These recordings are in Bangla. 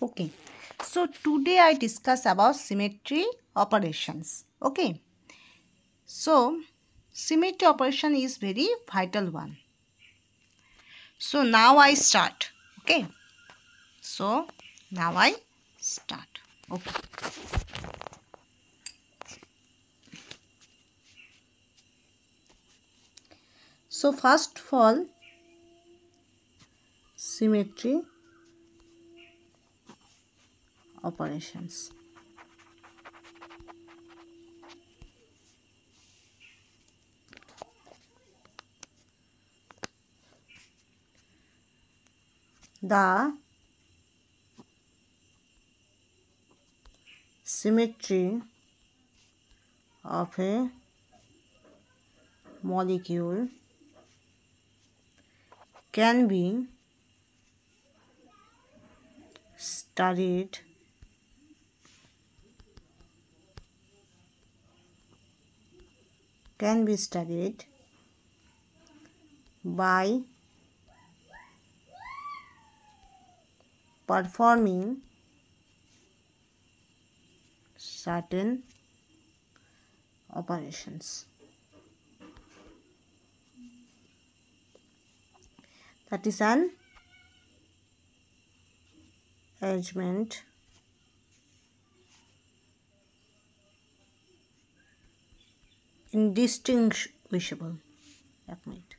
Okay, so today I discuss about symmetry operations. Okay, so symmetry operation is very vital one. So now I start. Okay, so now I start. Okay, so first of all, symmetry operations. The symmetry of a molecule can be studied by performing certain operations. That is an arrangement indistinguishable. एक minute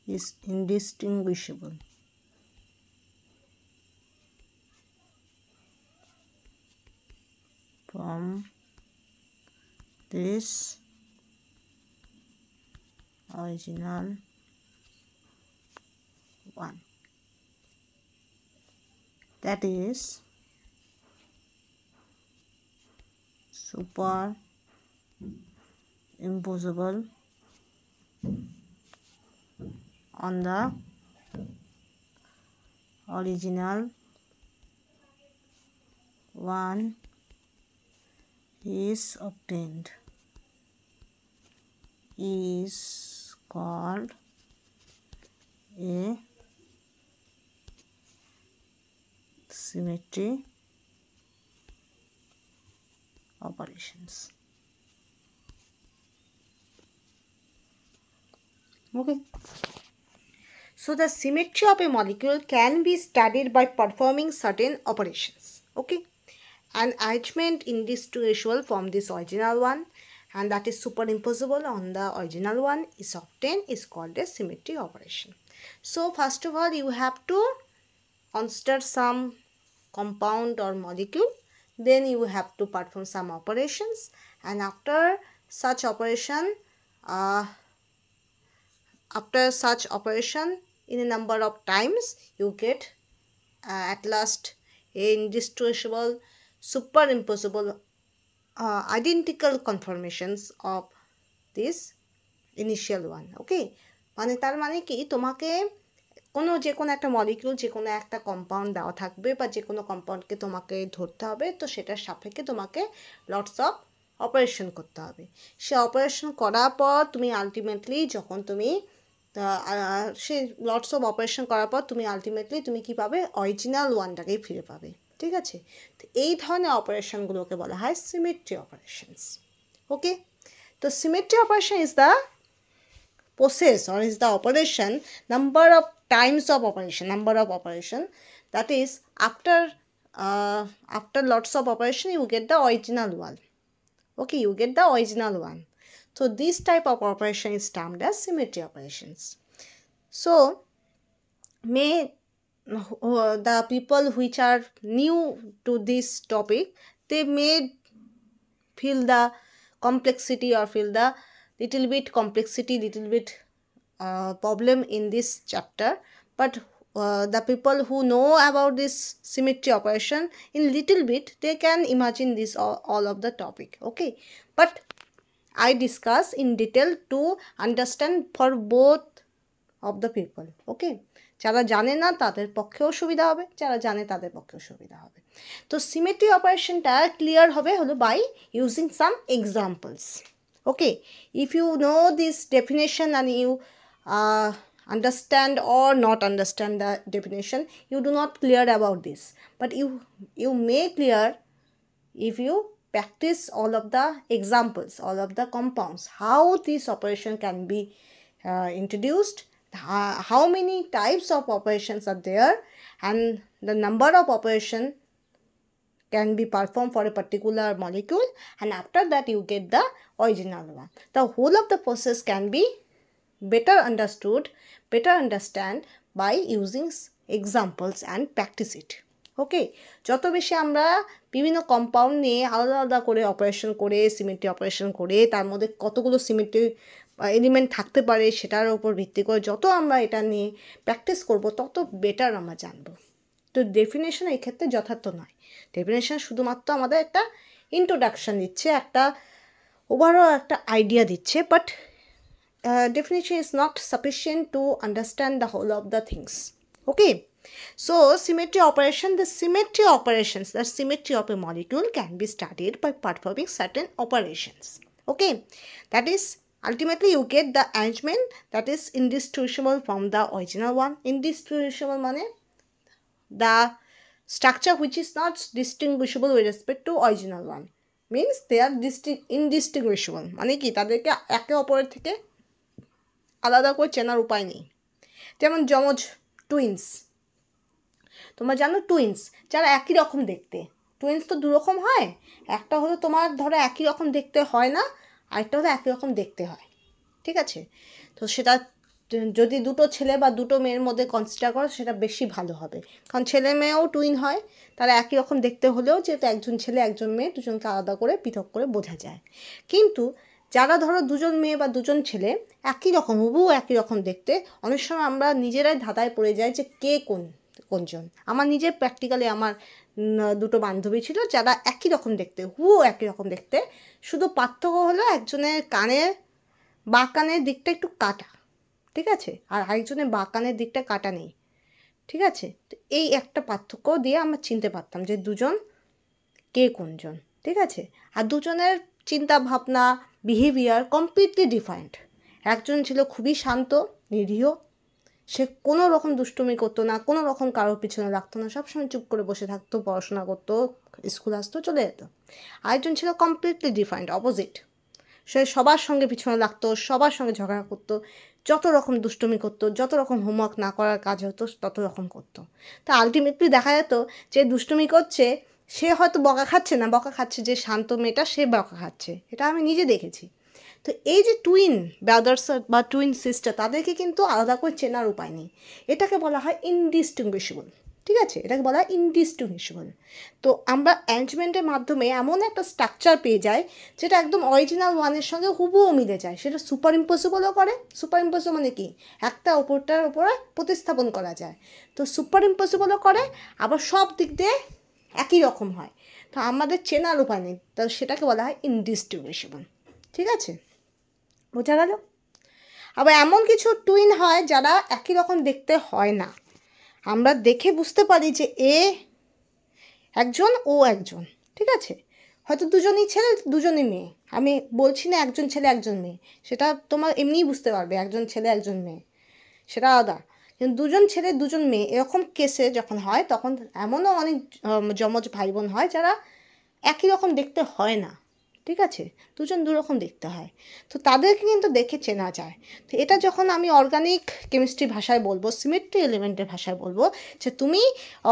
is indistinguishable from this original one. That is superimposable on the original one is obtained is called a symmetry operations. Okay. So the symmetry of a molecule can be studied by performing certain operations. Okay. An arrangement indistinguishable from this original one and that is superimposable on the original one is obtained is called a symmetry operation. So first of all you have to consider some compound or molecule, then you have to perform some operations, and after such operation in a number of times you get at last a indistinguishable superimposable identical conformations of this initial one. Okay, মানে তার মানে কি তোমাকে যে কোনো একটা মলিকিউল যে কোনো একটা কম্পাউন্ড দেওয়া থাকবে বা যে কোনো কম্পাউন্ডকে তোমাকে ধরতে হবে, তো সেটার সাপেক্ষে তোমাকে লটস অফ অপারেশন করতে হবে। সে অপারেশন করার পর তুমি আলটিমেটলি যখন তুমি সেই লটস অফ অপারেশন করার পর তুমি আলটিমেটলি তুমি কী পাবে, অরিজিনাল ওয়ানটাকেই ফিরে পাবে। ঠিক আছে, তো এই ধরনের অপারেশনগুলোকে বলা হয় সিমেট্রি অপারেশনস। ওকে, তো symmetry operation is the process or is the operation number of operation, that is after lots of operation you get the original one. Okay, you get the original one. So this type of operation is termed as symmetry operations. So the people which are new to this topic, they may feel the complexity or feel the little bit problem in this chapter, but the people who know about this symmetry operation in little bit, they can imagine this all of the topic. Okay, but I discuss in detail to understand for both of the people. Okay, যারা জানে না তাদের পক্ষেও সুবিধা হবে, যারা জানে তাদের পক্ষেও সুবিধা হবে। তো সিমেট্রি অপারেশনটা ক্লিয়ার হবে হলো by using some examples. Okay, if you know this definition and you understand or not understand the definition, you do not clear about this, but you may clear if you practice all of the examples, all of the compounds, how this operation can be introduced, how many types of operations are there, and the number of operation can be performed for a particular molecule, and after that you get the original one. The whole of the process can be better understood, better understand by using examples and practice it. ওকে, যত বেশি আমরা বিভিন্ন কম্পাউন্ড নিয়ে আলাদা আলাদা করে অপারেশন করে সিমেট্রি অপারেশন করে তার মধ্যে কতগুলো সিমেট্রি এলিমেন্ট থাকতে পারে সেটার উপর ভিত্তি করে যত আমরা এটা নিয়ে প্র্যাকটিস করব তত বেটার আমরা জানব। তো ডেফিনেশন এই ক্ষেত্রে যথার্থ নয়। ডেফিনেশন শুধুমাত্র আমাদের একটা ইন্ট্রোডাকশন দিচ্ছে, একটা ওভারঅল একটা আইডিয়া দিচ্ছে, but definition is not sufficient to understand the whole of the things. Okay, so symmetry operation, the symmetry operations, the symmetry of a molecule can be studied by performing certain operations. Okay, that is ultimately you get the arrangement that is indistinguishable from the original one. Indistinguishable means the structure which is not distinguishable with respect to original one, means they are indistinguishable মানে কি তাদেরকে একে অপরের থেকে আলাদা করে চেনার উপায় নেই। যেমন যমজ টুইন্স, তোমরা জানো টুইন্স যারা একই রকম দেখতে, টুইন্স তো দুরকম হয়, একটা হলো তোমার ধরো একই রকম দেখতে হয় না, আরেকটা হলো একই রকম দেখতে হয়, ঠিক আছে? তো সেটা যদি দুটো ছেলে বা দুটো মেয়ের মধ্যে কনসিডার করো সেটা বেশি ভালো হবে, কারণ ছেলে মেয়েও টুইন হয়, তারা একই রকম দেখতে হলেও যেহেতু একজন ছেলে একজন মেয়ে দুজনকে আলাদা করে পৃথক করে বোঝা যায়। কিন্তু যারা ধরো দুজন মেয়ে বা দুজন ছেলে একই রকম হুবহু একই রকম দেখতে, অনেক সময় আমরা নিজেরাই ধাঁধায় পড়ে যাই যে কে কোনজন। আমার নিজের প্র্যাকটিক্যালি আমার দুটো বান্ধবী ছিল যারা একই রকম দেখতে, হুবহু একই রকম দেখতে, শুধু পার্থক্য হলো একজনের বাঁ কানের দিকটা একটু কাটা, ঠিক আছে, আর আরেকজনের বাঁ কানের দিকটা কাটা নেই, ঠিক আছে? তো এই একটা পার্থক্য দিয়ে আমরা চিনতে পারতাম যে দুজন কে কোনজন, ঠিক আছে? আর দুজনের চিন্তা ভাবনা বিহেভিয়ার কমপ্লিটলি ডিফারেন্ট। একজন ছিল খুবই শান্ত নিরীহ, সে কোনো রকম দুষ্টুমি করতো না, কোনো রকম কারোর পিছনে লাগতো না, সবসময় চুপ করে বসে থাকতো, পড়াশোনা করতো, স্কুল আসতো, চলে যেত। আরেকজন ছিল কমপ্লিটলি ডিফারেন্ট, অপোজিট, সে সবার সঙ্গে পিছনে লাগতো, সবার সঙ্গে ঝগড়া করতো, যত রকম দুষ্টুমি করতো, যত রকম হোমওয়ার্ক না করার কাজ হতো তত রকম করতো। তা আলটিমেটলি দেখা যেত যে দুষ্টুমি করছে সে হয়তো বকা খাচ্ছে না, বকা খাচ্ছে যে শান্ত মেয়েটা সে বকা খাচ্ছে, এটা আমি নিজে দেখেছি। তো এই যে টুইন ব্রাদার্স বা টুইন সিস্টার তাদেরকে কিন্তু আলাদা করে চেনার উপায় নেই, এটাকে বলা হয় ইনডিস্টিংগুইশেবল, ঠিক আছে? এটাকে বলা হয় ইনডিস্টিংগুইশেবল। তো আমরা অ্যারেঞ্জমেন্টের মাধ্যমে এমন একটা স্ট্রাকচার পেয়ে যাই যেটা একদম অরিজিনাল ওয়ানের সঙ্গে হুবহু মিলে যায়, সেটা সুপার ইম্পসিবলও করে। সুপার ইম্পসিবল মানে কি, একটা অপরটার উপরে প্রতিস্থাপন করা যায়, তো সুপার ইম্পসিবলও করে, আবার সব দিক দিয়ে একই রকম হয়। তো আমাদের চেনার উপায় নেই, তো সেটাকে বলা হয় ইনডিস্টিংগুইশেবল, ঠিক আছে? বোঝা গেল? আবার এমন কিছু টুইন হয় যারা একই রকম দেখতে হয় না, আমরা দেখে বুঝতে পারি যে এ একজন ও একজন, ঠিক আছে? হয়তো দুজনই ছেলে দুজনই মেয়ে, আমি বলছি না একজন ছেলে একজন মেয়ে, সেটা তোমার এমনিই বুঝতে পারবে একজন ছেলে একজন মেয়ে, সেটা আলাদা। কিন্তু দুজন ছেলে দুজন মেয়ে এরকম কেসে যখন হয় তখন এমনও অনেক যমজ ভাই বোন হয় যারা একই রকম দেখতে হয় না, ঠিক আছে, দুজন দুরকম দেখতে হয়, তো তাদেরকে কিন্তু দেখে চেনা যায়। তো এটা যখন আমি অর্গানিক কেমিস্ট্রি ভাষায় বলবো, সিমেট্রি এলিমেন্টের ভাষায় বলবো, যে তুমি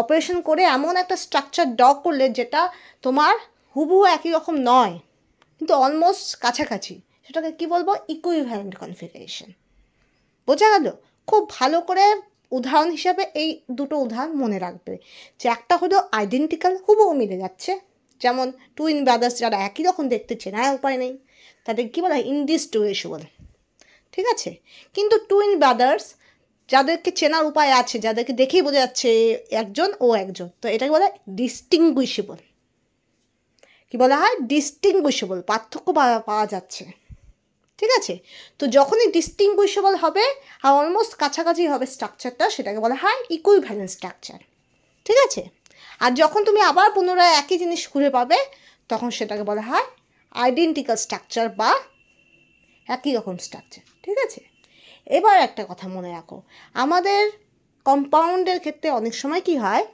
অপারেশন করে এমন একটা স্ট্রাকচার ড্র করলে যেটা তোমার হুবহু একই রকম নয় কিন্তু অলমোস্ট কাছাকাছি, সেটাকে কি বলবো, ইকুইভ্যালেন্ট কনফিগারেশন। বোঝা গেল? খুব ভালো করে উদাহরণ হিসাবে এই দুটো উদাহরণ মনে রাখবে, যে একটা হলো আইডেন্টিক্যাল, হুবহু মিলে যাচ্ছে, যেমন টুইন ব্রাদার্স যারা একই রকম দেখতে চেনার উপায় নেই, তাদের কী বলা হয়, ইনডিস্টিংগুইশেবল, ঠিক আছে? কিন্তু টুইন ব্রাদার্স যাদেরকে চেনার উপায় আছে, যাদেরকে দেখেই বোঝা যাচ্ছে একজন ও একজন, তো এটাকে বলা হয় ডিস্টিংগুইশেবল। কী বলা হয়, ডিস্টিংগুইশেবল, পার্থক্য পাওয়া যাচ্ছে, ঠিক আছে? তো যখনই ডিস্টিংগুইশেবল হবে আর অলমোস্ট কাছাকাছি হবে স্ট্রাকচারটা, সেটাকে বলা হয় ইকুইভ্যালেন্ট স্ট্রাকচার। ঠিক আছে? আর যখন তুমি আবার পুনরায় একই জিনিস খুঁজে পাবে তখন সেটাকে বলা হয় আইডেন্টিক্যাল স্ট্রাকচার বা একই রকম স্ট্রাকচার। ঠিক আছে? এবার একটা কথা মনে রাখো, আমাদের কম্পাউন্ডের ক্ষেত্রে অনেক সময় কি হয়,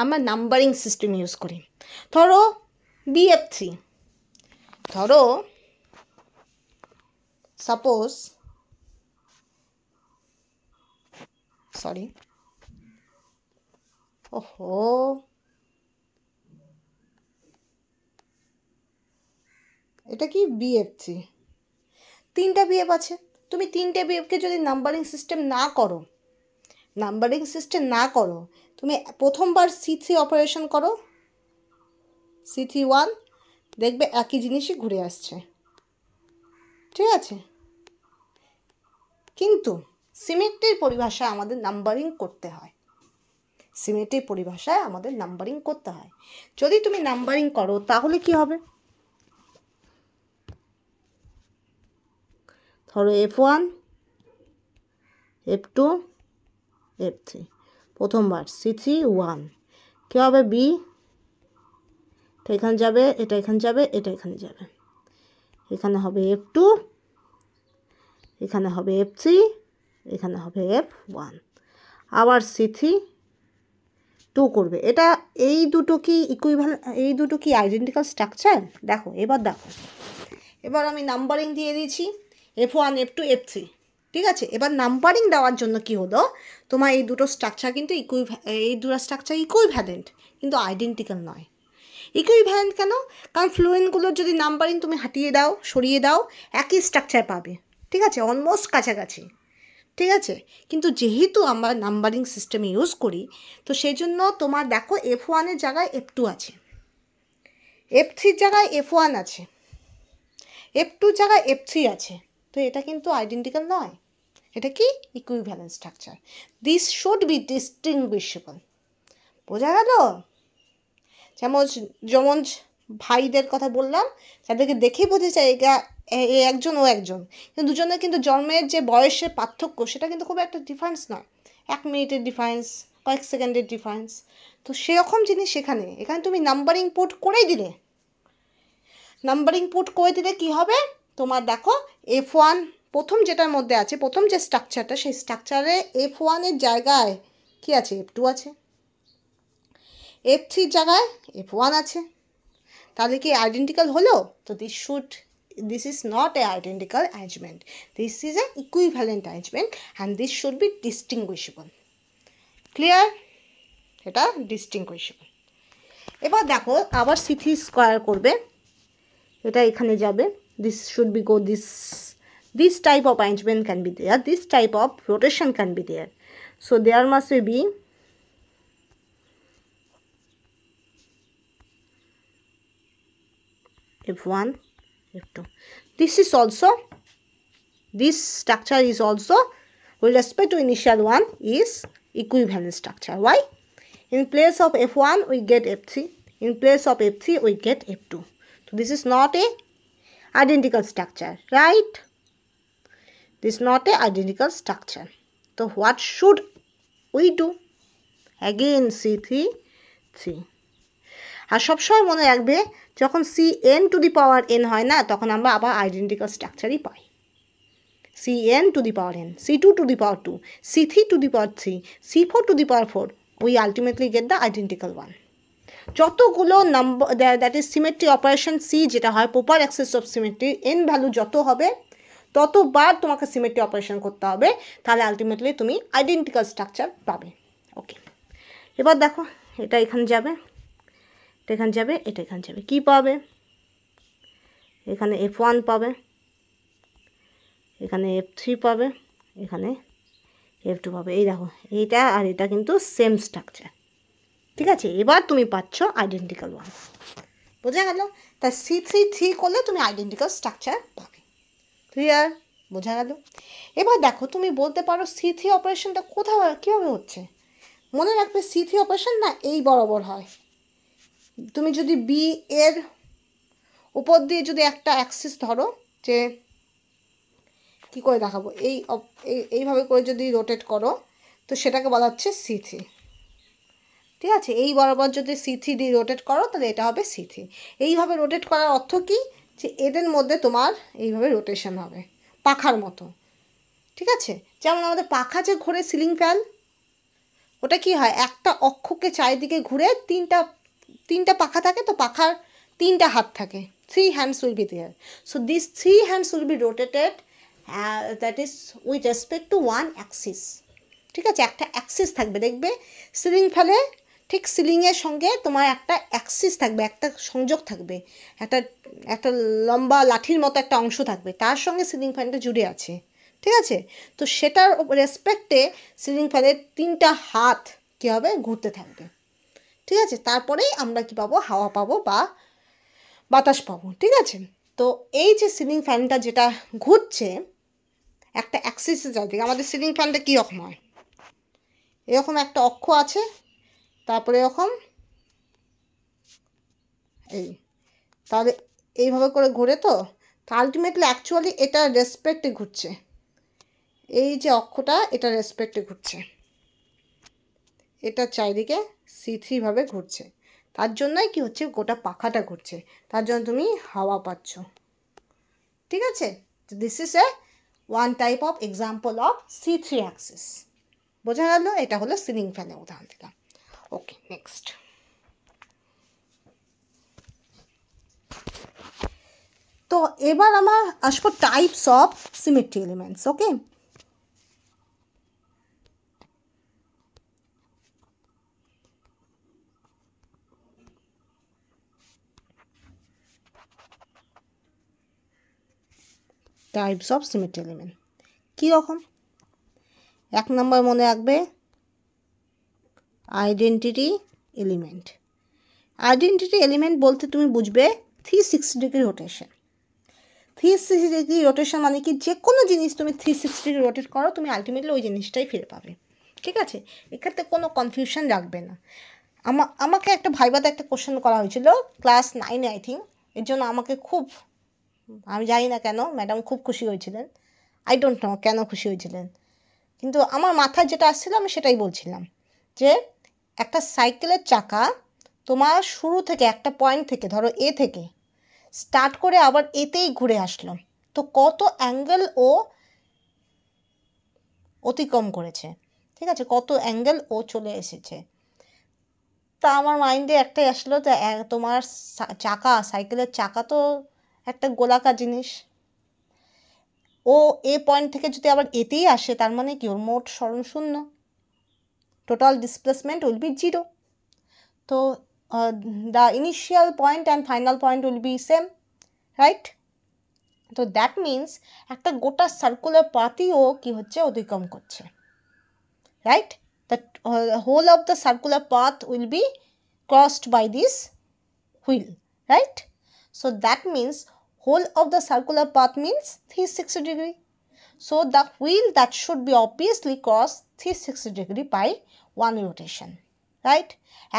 আমরা নাম্বারিং সিস্টেম ইউজ করি। ধরো BF3, ধরো সাপোজ এটা কি BF3, 3টা BF আছে। তুমি 3টে BFকে যদি নাম্বারিং সিস্টেম না করো, তুমি প্রথমবার C3 অপারেশন করো, C3 1, দেখবে একই জিনিসই ঘুরে আসছে। ঠিক আছে? কিন্তু সিমেট্রির পরিভাষায় আমাদের নাম্বারিং করতে হয়। যদি তুমি নাম্বারিং করো তাহলে কি হবে, ধরো F1, F2, F3, প্রথমবার C3 1, কী হবে B, এটা এখানে যাবে, এটা এখানে যাবে, এটা এখানে যাবে, এখানে হবে F2, এখানে হবে F3, এখানে হবে F1, আবার C3 2 করবে। এই দুটো কি আইডেন্টিক্যাল স্ট্রাকচার? দেখো, এবার আমি নাম্বারিং দিয়ে দিয়েছি F1, F2, F3। ঠিক আছে? এবার নাম্বারিং দেওয়ার জন্য কি হলো, তোমার এই দুটো স্ট্রাকচার কিন্তু ইকুইভ্যালেন্ট কিন্তু আইডেন্টিক্যাল নয়। ইকুইভ্যালেন্ট কেন? কারণ ফ্লুয়েন্টগুলোর যদি নাম্বারিং তুমি সরিয়ে দাও একই স্ট্রাকচার পাবে। ঠিক আছে? অলমোস্ট কাছাকাছি। ঠিক আছে? কিন্তু যেহেতু আমরা নাম্বারিং সিস্টেম ইউজ করি, তো সেই জন্য তোমার দেখো F1-এর জায়গায় F2 আছে, F3-র জায়গায় F1 আছে, F2-র জায়গায় F3 আছে। তো এটা কিন্তু আইডেন্টিক্যাল নয়, এটা কি equivalent structure. This should be distinguishable. বোঝা গেল? যেমন ভাইদের কথা বললাম, তাদেরকে দেখেই বোঝা যায় এ একজন ও একজন, কিন্তু দুজনের কিন্তু জন্মের যে বয়সের পার্থক্য সেটা কিন্তু খুব একটা ডিফারেন্স নয়, 1 মিনিটের ডিফারেন্স, কয়েক সেকেন্ডের ডিফারেন্স। তো সেরকম জিনিস এখানে তুমি নাম্বারিং পুট করে দিলে কি হবে, তোমার দেখো F1 প্রথম যেটার মধ্যে আছে, প্রথম যে স্ট্রাকচারটা, সেই স্ট্রাকচারে F1-এর জায়গায় কি আছে, F2 আছে, F3-র জায়গায় F1 আছে। তাহলে কি আইডেন্টিক্যাল হলো? তো this is not a identical arrangement, this is an equivalent arrangement and this should be distinguishable. Clear? এটা distinguishable। এবার দেখো আবার C3 স্কয়ার করবে, এটা এখানে যাবে, this should be this type of arrangement can be there, this type of rotation can be there, so there must be F1, F2. This structure is also with respect to initial one is equivalent structure. Why? In place of F1 we get F3, in place of F3 we get F2. So this is not a identical structure, right? This is not a identical structure. So what should we do? Again C3 3। আর সবসময় মনে রাখবে, যখন Cn to the power n হয় না, তখন আমরা আবার আইডেন্টিক্যাল স্ট্রাকচারই পাই। Cn to the power n, C2 to the power 2, C3 to the power 3, C4 to the power 4, we ultimately get the identical one. যতগুলো number, that is symmetry operation C যেটা হয় proper axis of symmetry, n value যত হবে ততবার তোমাকে সিমেট্রি অপারেশন করতে হবে, তাহলে আলটিমেটলি তুমি আইডেন্টিক্যাল স্ট্রাকচার পাবে। ওকে, এবার দেখো এটা এখানে যাবে, এটা এখানে যাবে, এটা এখানে যাবে, কী পাবে, এখানে F1 পাবে, এখানে F3 পাবে, এখানে F2 পাবে। এই দেখো এইটা আর এটা কিন্তু সেম স্ট্রাকচার। ঠিক আছে? এবার তুমি পাচ্ছ আইডেন্টিক্যাল ওয়ান। বোঝা গেল? তা C3 3 করলে তুমি আইডেন্টিক্যাল স্ট্রাকচার পাবে। ক্লিয়ার? বোঝা গেল? এবার দেখো তুমি বলতে পারো C3 অপারেশনটা কীভাবে হচ্ছে। মনে রাখবে C3 অপারেশন না এই বরাবর হয়। তুমি যদি B এর উপর দিয়ে যদি একটা অ্যাক্সিস ধরো, যে কী করে দেখাবো, এইভাবে করে যদি রোটেট করো তো সেটাকে বলা হচ্ছে C3। ঠিক আছে, এই বরাবর যদি C3 দিয়ে রোটেট করো তাহলে এটা হবে C3। এইভাবে রোটেট করার অর্থ কি, যে এদের মধ্যে তোমার এইভাবে রোটেশন হবে পাখার মতো। ঠিক আছে, যেমন আমাদের পাখা যে ঘুরে সিলিং ফ্যান, ওটা কি হয়, একটা অক্ষকে চারিদিকে ঘুরে তিনটা পাখা থাকে, তো পাখার তিনটা হাত থাকে, 3 hands will be there. So these 3 hands will be rotated, that is with respect to one axis. ঠিক আছে, একটা অ্যাক্সিস থাকবে, দেখবে সিলিং ফ্যানে ঠিক সিলিংয়ের সঙ্গে তোমার একটা অ্যাক্সিস থাকবে, একটা সংযোগ থাকবে, একটা লম্বা লাঠির মতো একটা অংশ থাকবে, তার সঙ্গে সিলিং ফ্যানটা জুড়ে আছে। ঠিক আছে, তো সেটার রেসপেক্টে সিলিং ফ্যানের 3টা হাত কী হবে, ঘুরতে থাকবে। ঠিক আছে, তারপরেই আমরা কি পাবো, হাওয়া পাবো বা বাতাস পাবো। ঠিক আছে, তো এই যে সিলিং ফ্যানটা যেটা ঘুরছে একটা অ্যাক্সিসে চারিদিকে, আমাদের সিলিং ফ্যানটা কীরকম হয়, এরকম একটা অক্ষ আছে, তারপরে এরকম তাহলে এইভাবে করে ঘুরে, তো আলটিমেটলি অ্যাকচুয়ালি এটা রেসপেক্টে ঘুরছে, এই যে অক্ষটা এটা রেসপেক্টে ঘুরছে, এটা চারিদিকে C3 ভাবে ঘুরছে, তার জন্যই কি হচ্ছে, গোটা পাখাটা ঘুরছে, তার জন্য তুমি হাওয়া পাচ্ছ। ঠিক আছে, তো this is one type of example of C3 Axis. বোঝা গেল, এটা হলো সিলিং ফ্যানের উদাহরণ দিলাম। ওকে, নেক্সট। তো এবার আমরা আসবো types of symmetry elements. Okay, types of symmetry element কীরকম, 1 নম্বর মনে রাখবে আইডেন্টিটি এলিমেন্ট। আইডেন্টিটি এলিমেন্ট বলতে তুমি বুঝবে 360 ডিগ্রি রোটেশন। 360 ডিগ্রি রোটেশন মানে কি, যে কোনো জিনিস তুমি 360 ডিগ্রি রোটেট করো, তুমি আলটিমেটলি ওই জিনিসটাই ফিরে পাবে। ঠিক আছে, এক্ষেত্রে কোনো কনফিউশন রাখবে না। আমাকে একটা ভাইভাতে একটা কোশ্চেন করা হয়েছিল ক্লাস 9-এ আই থিঙ্ক, এর জন্য আমাকে খুব, আমি জানি না কেন, ম্যাডাম খুব খুশি হয়েছিলেন, আই ডোন্ট নো কেন খুশি হয়েছিলেন, কিন্তু আমার মাথায় যেটা আসছিল আমি সেটাই বলছিলাম, যে একটা সাইকেলের চাকা তোমার শুরু থেকে একটা পয়েন্ট থেকে, ধরো এ থেকে স্টার্ট করে আবার এতেই ঘুরে আসলো, তো কত অ্যাঙ্গেল ও অতিক্রম করেছে। ঠিক আছে, কত অ্যাঙ্গেল ও চলে এসেছে। তা আমার মাইন্ডে একটাই আসলো, যে তোমার চাকা, সাইকেলের চাকা তো একটা গোলাকার জিনিস, ও এ পয়েন্ট থেকে যদি আবার এতেই আসে, তার মানে কি, ওর মোট সরণ শূন্য, টোটাল ডিসপ্লেসমেন্ট উইল বি 0। তো the initial point and final point will be same, right? তো দ্যাট মিন্স একটা গোটা সার্কুলার পাথইও কি হচ্ছে, অতিক্রম করছে, right? The whole of the circular path will be crossed by this wheel, right? So that means whole of the circular path means 360 degree. So the wheel that should be obviously cross 360 degree by one rotation, right?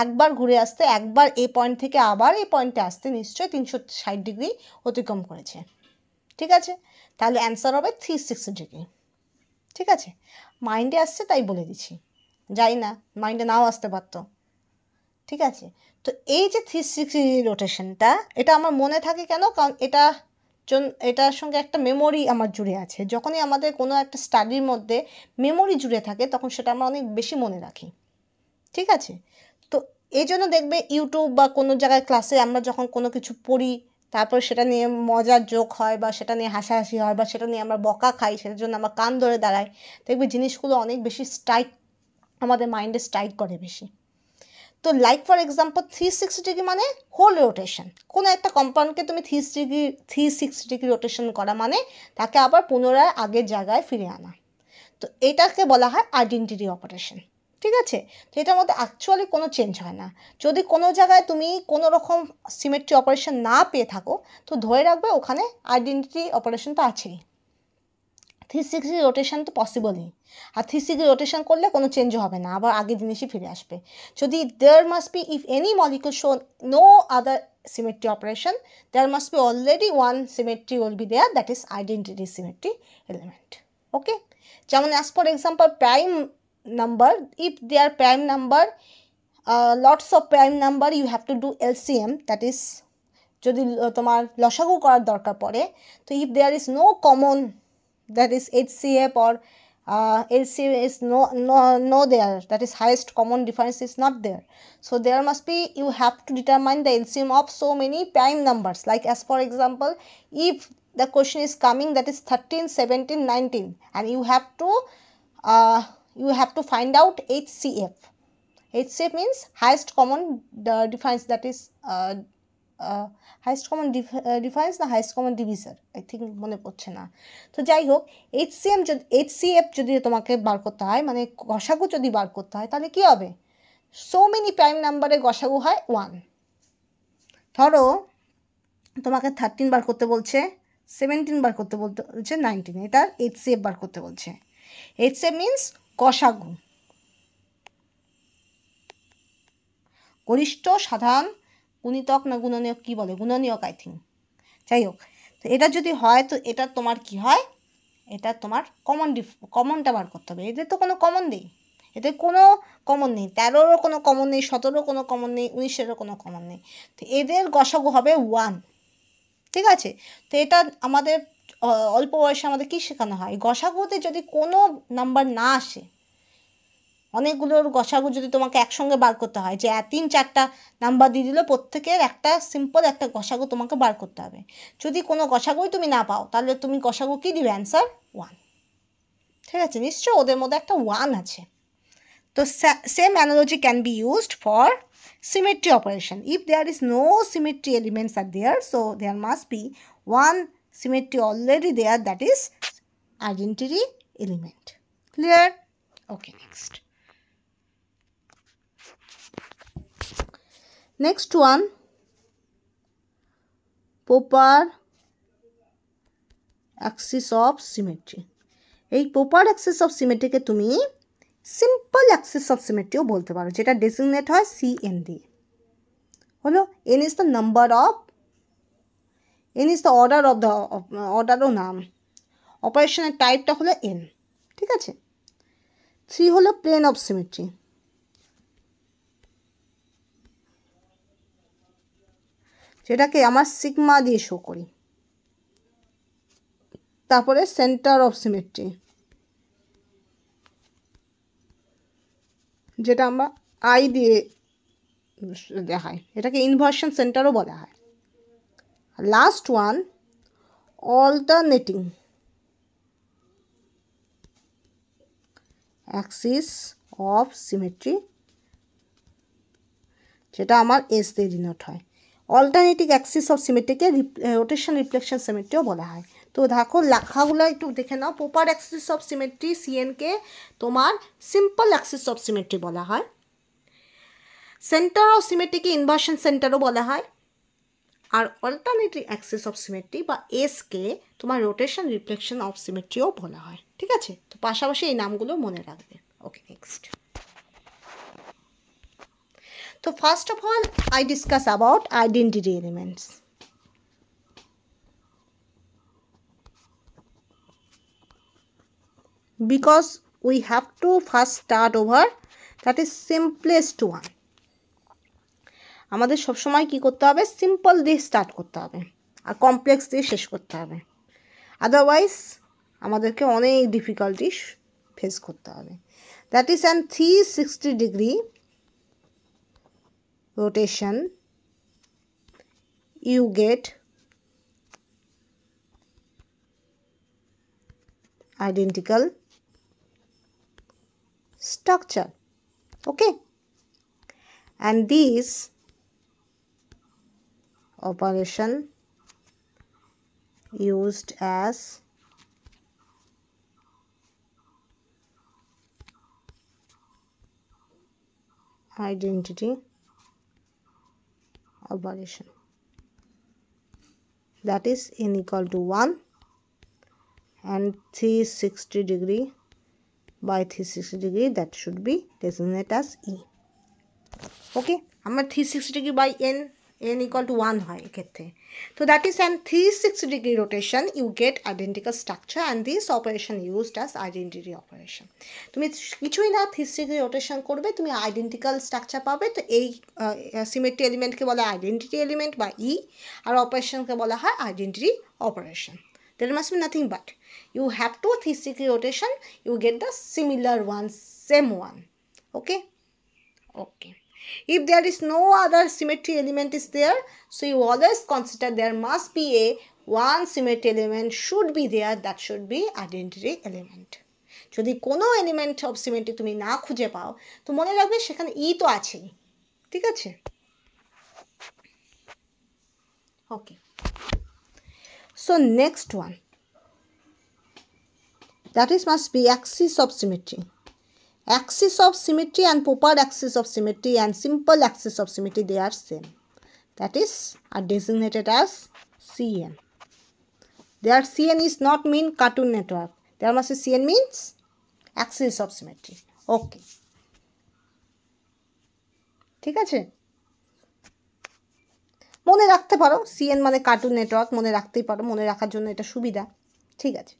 একবার ঘুরে আসতে, একবার এই পয়েন্ট থেকে আবার এই পয়েন্টে আসতে নিশ্চয়ই 360 ডিগ্রি অতিক্রম করেছে। ঠিক আছে, তাহলে অ্যান্সার হবে 360 ডিগ্রি। ঠিক আছে, মাইন্ডে আসছে তাই বলে দিচ্ছি, যাই না মাইন্ডে নাও আসতে পারতো। ঠিক আছে, তো এই যে 360 রোটেশনটা, এটা আমার মনে থাকে কেন, কারণ এটার সঙ্গে একটা মেমোরি আমার জুড়ে আছে। যখনই আমাদের কোনো একটা স্টাডির মধ্যে মেমোরি জুড়ে থাকে, তখন সেটা আমরা অনেক বেশি মনে রাখি। ঠিক আছে, তো এই জন্য দেখবে ইউটিউব বা কোনো জায়গায় ক্লাসে আমরা যখন কোনো কিছু পড়ি, তারপর সেটা নিয়ে মজার জোক হয়, বা সেটা নিয়ে হাসাহাসি হয়, বা সেটা নিয়ে আমরা বকা খাই, সেটার জন্য আমরা কান ধরে দাঁড়াই, দেখবে জিনিসগুলো অনেক বেশি স্ট্রাইক, আমাদের মাইন্ডে স্ট্রাইক করে বেশি। তো লাইক ফর এক্সাম্পল 360 ডিগ্রি মানে হোল রোটেশন। কোনো একটা কম্পাউন্ডকে তুমি 360 ডিগ্রি রোটেশন করা মানে তাকে আবার পুনরায় আগের জায়গায় ফিরে আনা। তো এটাকে বলা হয় আইডেন্টিটি অপারেশন। ঠিক আছে, তো এটার মধ্যে অ্যাকচুয়ালি কোনো চেঞ্জ হয় না। যদি কোনো জায়গায় তুমি কোনো রকম সিমেট্রি অপারেশন না পেয়ে থাকো, তো ধরে রাখবে ওখানে আইডেন্টিটি অপারেশনটা আছেই। 360 রোটেশন তো পসিবলই, আর 360 রোটেশন করলে কোনো চেঞ্জ হবে না, আবার আগের জিনিসই ফিরে আসবে। যদি there must be, if any molecule show no other symmetry operation, there must be already one symmetry will be there, that is identity symmetry element. Okay, যেমন as for example prime number, if they are prime number, lots of prime number you have to do LCM, that is যদি তোমার লসাগু করার দরকার পড়ে, তো if there is no common, that is HCF or LCM is no there, that is highest common difference is not there, so there must be, you have to determine the LCM of so many prime numbers, like as for example if the question is coming that is 13, 17, 19 and you have to find out HCF. HCF means highest common difference, that is highest common difference না highest common divisor, I think মনে পড়ছে না। তো যাই হোক, HCF যদি তোমাকে বার করতে হয়, মানে গসাগু যদি বার করতে হয়, তাহলে কী হবে? সো মেনি প্রাইম নাম্বারে গসাগু হয় 1। ধরো তোমাকে 13 বার করতে বলছে, 17 বার করতে বলছে, 19, এটার HCF বার করতে বলছে। HCF মিন্স গসাগু, গরিষ্ঠ সাধারণ গুণিতক না গুণনীয়ক, কী বলে, গুণনীয়ক আই থিঙ্ক। যাই হোক, তো এটা যদি হয় তো এটা তোমার কি হয়, এটা তোমার কমনটা বার করতে হবে। এদের তো কোনো কমন নেই, এদের কোনো কমন নেই, 13রও কোনো কমন নেই, 17রও কোনো কমন নেই, 19-এরও কোনো কমন নেই, তো এদের গসাগু হবে 1। ঠিক আছে, তো এটা আমাদের অল্প বয়সে আমাদের কী শেখানো হয়, গসাগুতে যদি কোনো নাম্বার না আসে, অনেকগুলোর গসাগু যদি তোমাকে একসঙ্গে বার করতে হয়, যে 3-4টা নাম্বার দিয়ে দিল, প্রত্যেকের একটা সিম্পল একটা গসাগু তোমাকে বার করতে হবে। যদি কোনো গসাগুই তুমি না পাও, তাহলে তুমি গসাগু কী দিবে? অ্যান্সার 1। ঠিক আছে, নিশ্চয় ওদের মধ্যে একটা 1 আছে। তো same analogy can be used for symmetry operation. If there is no symmetry elements are there, so there must be one symmetry already there, that is identity element. Clear? Okay, next. Next one, Popper axis of symmetry. এই Popper axis of symmetry কে তুমি সিম্পল অ্যাক্সিস অফ সিমেট্রিও বলতে পারো, যেটা ডেসিগনেট হয় CN দিয়ে। হলো n is the number of, n is the order of the অর্ডারও নাম, অপারেশনের টাইপটা হলো n। ঠিক আছে, 3 হলো প্লেন অফ সিমেট্রি, যেটাকে আমার সিগমা দিয়ে শো করি। তারপরে সেন্টার অফ সিমেট্রি, যেটা আমরা আই দিয়ে দেখাই, এটাকে ইনভার্সন সেন্টারও বলা হয়। Last one, alternating axis of symmetry, যেটা আমার এস দিয়ে ডিনোট হয়। অল্টারনেটিং অ্যাক্সিস অফ সিমেট্রিকে রোটেশন রিফ্লেকশন সিমেট্রিও বলা হয়। তো দেখো লেখাগুলো একটু দেখে নাও। পোপার অ্যাক্সিস অফ সিমেট্রি সিএনকে তোমার সিম্পল অ্যাক্সিস অফ সিমেট্রি বলা হয়। সেন্টার অফ সিমেট্রিকে ইনভার্সন সেন্টারও বলা হয়। আর অল্টারনেটিভ অ্যাক্সিস অফ সিমেট্রি বা এসকে তোমার রোটেশন রিফ্লেকশন অফ সিমেট্রিও বলা হয়। ঠিক আছে, তো পাশাপাশি এই নামগুলো মনে রাখবে। ওকে, next. So first of all, I discuss about identity elements. Because we have to first start over, that is simplest one. আমাদের সবসময় কি করতে হবে? সিম্পল দিয়ে স্টার্ট করতে হবে আর কমপ্লেক্স দিয়ে শেষ করতে হবে, আদারওয়াইজ আমাদেরকে অনেক ডিফিকাল্টি ফেস করতে হবে। That is an 360 degree rotation, you get identical structure. Okay, and this operation used as identity operation, that is n equal to 1 and 360 degree by 360 degree, that should be designated as E. Okay, আমার 360 degree by n equal to 1 হয় এক্ষেত্রে। So that is an 360 degree rotation, you get identical structure and this operation used as identity operation. তুমি কিছুই না 360 degree rotation করবে, তুমি identical structure পাবে। তো এই symmetry এলিমেন্টকে বলা হয় identity element বা E, আর অপারেশনকে বলা হয় identity operation. There must be nothing but you have to 360 degree rotation, you get the similar one, same one. Okay. Okay. If there is no other symmetry element is there, so you always consider there must be a one symmetry element should be there, that should be identity element. যদি কোনো এলিমেন্ট অফ সিমেট্রি তুমি না খুঁজে পাও, তো মনে রাখবে সেখানে ই তো আছেই। ঠিক আছে? Okay, so next one, that is must be axis of symmetry. Axis of symmetry and proper axis of symmetry and simple axis of symmetry, they are same. That is are designated as CN. Their CN is not mean Cartoon Network. There must be CN means axis of symmetry. Okay. ঠিক আছে? মনে রাখতে পারো CN মানে কার্টুন নেটওয়ার্ক, মনে রাখতেই পারো, মনে রাখার জন্য এটা সুবিধা। ঠিক আছে,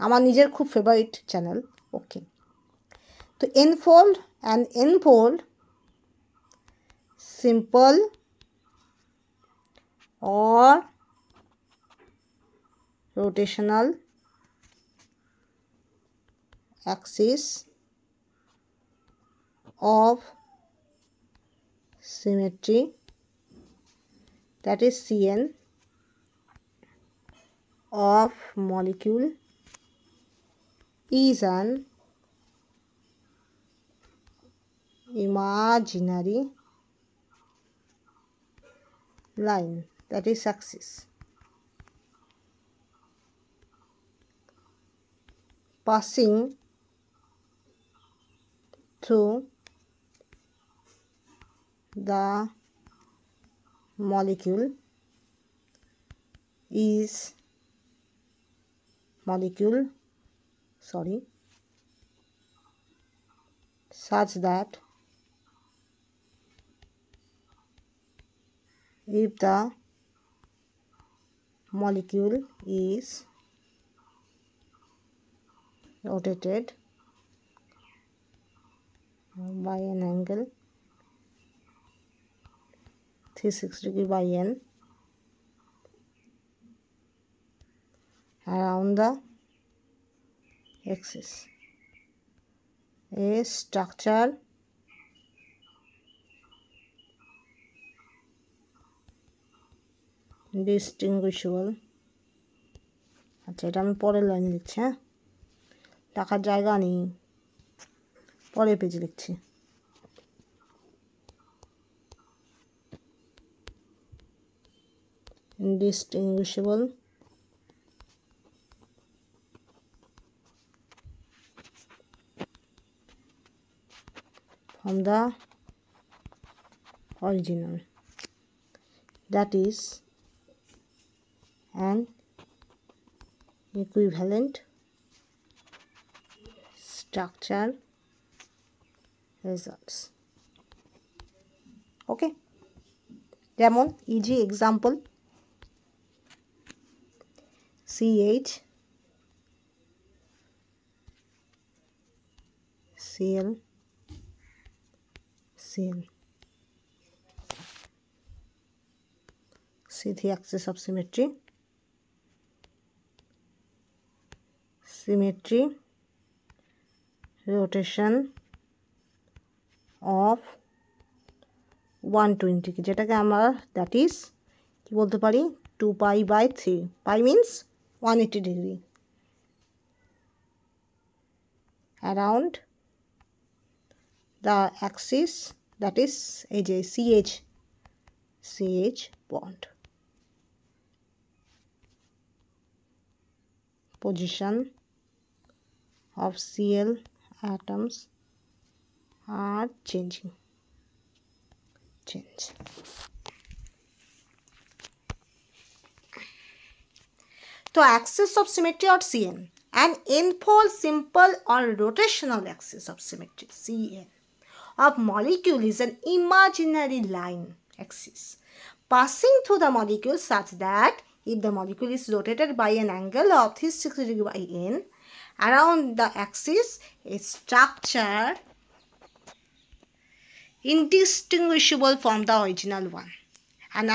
আমার নিজের খুব ফেভারিট চ্যানেল। ওকে, তো n fold and n fold simple or rotational axis of symmetry, that is CN, of molecule is an imaginary line, that is axis, passing through the molecule such that if the molecule is rotated by an angle 360 degree by n around the axis, a structure distinguishable, আচ্ছা এটা আমি পরের লাইন লিখছি, হ্যাঁ লেখার জায়গা নেই, পরের পেজে লিখছি। distinguishable from the original, that is an equivalent structure results. Okay, যেমন easy example CH Cl Cl, C3 axis of symmetry, rotation of 120, যেটাকে আমরা দ্যাট ইজ কি বলতে পারি 2π/3, পাই means 180 degree around the axis, that is এই যে CH bond, position of Cl atoms are change. তো axis of symmetry or CN, an n-fold simple or rotational axis of symmetry CN of molecule is an imaginary line axis passing through the molecule such that if the molecule is rotated by an angle of 360 degree by n around the axis, a structure indistinguishable from the original one and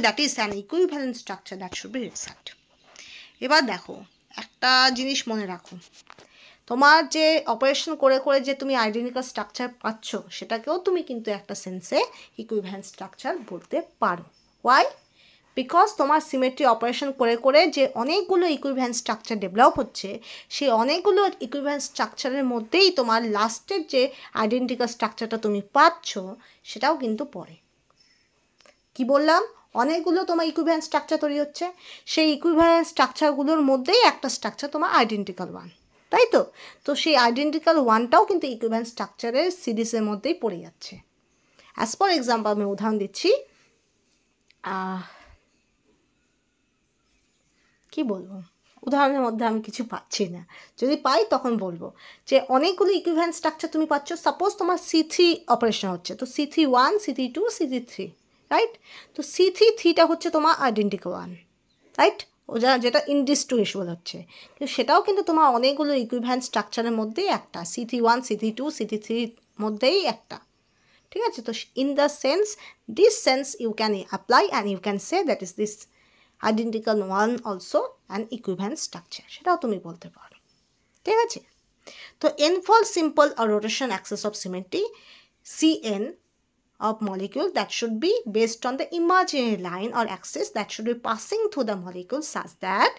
that is an equivalent structure that should be resolved. এবার দেখো একটা জিনিস মনে রাখো, তোমার যে অপারেশন করে করে যে তুমি আইডেন্টিক্যাল স্ট্রাকচার পাচ্ছ সেটাকেও তুমি কিন্তু একটা সেন্সে ইকুইভ্যালেন্ট স্ট্রাকচার বলতে পারো। ওয়াই? বিকজ তোমার সিমেট্রি অপারেশন করে করে যে অনেকগুলো ইকুইভ্যালেন্ট স্ট্রাকচার ডেভেলপ হচ্ছে, সেই অনেকগুলো ইকুইভ্যালেন্ট স্ট্রাকচারের মধ্যেই তোমার লাস্টের যে আইডেন্টিক্যাল স্ট্রাকচারটা তুমি পাচ্ছ সেটাও কিন্তু পড়ে। কি বললাম? অনেকগুলো তোমার ইকুইভ্যালেন্ট স্ট্রাকচার তৈরি হচ্ছে, সেই ইকুইভ্যালেন্ট স্ট্রাকচারগুলোর মধ্যেই একটা স্ট্রাকচার তোমার আইডেন্টিক্যাল ওয়ান, তাই তো? তো সেই আইডেন্টিক্যাল ওয়ানটাও কিন্তু ইকুইভ্যালেন্ট স্ট্রাকচারের সিরিজের মধ্যেই পড়ে যাচ্ছে। অ্যাজ ফর এক্সাম্পল আমি উদাহরণ দিচ্ছি, কি বলবো, উদাহরণের মধ্যে আমি কিছু পাচ্ছি না, যদি পাই তখন বলবো। যে অনেকগুলো ইকুইভ্যালেন্ট স্ট্রাকচার তুমি পাচ্ছ, সাপোজ তোমার C3 অপারেশন হচ্ছে, তো C3-1, C3-2, C3-3, রাইট? তো C3-3টা হচ্ছে তোমার আইডেন্টিক্যাল ওয়ান, রাইট? যেটা ইনডিস্টিংগুইশেবল হচ্ছে, কিন্তু সেটাও কিন্তু তোমার অনেকগুলো ইকুইভ্যালেন্ট স্ট্রাকচারের মধ্যেই একটা, C3-1, C3-2, C3-3 মধ্যেই একটা, ঠিক আছে? তো in the sense, this sense you can apply and you can say that is this identical one also an equivalent structure, সেটাও তুমি বলতে পারো, ঠিক আছে? তো n-fold simple or rotation axis of symmetry CN of molecule that should be based on the imaginary line or axis that should be passing through the molecule such that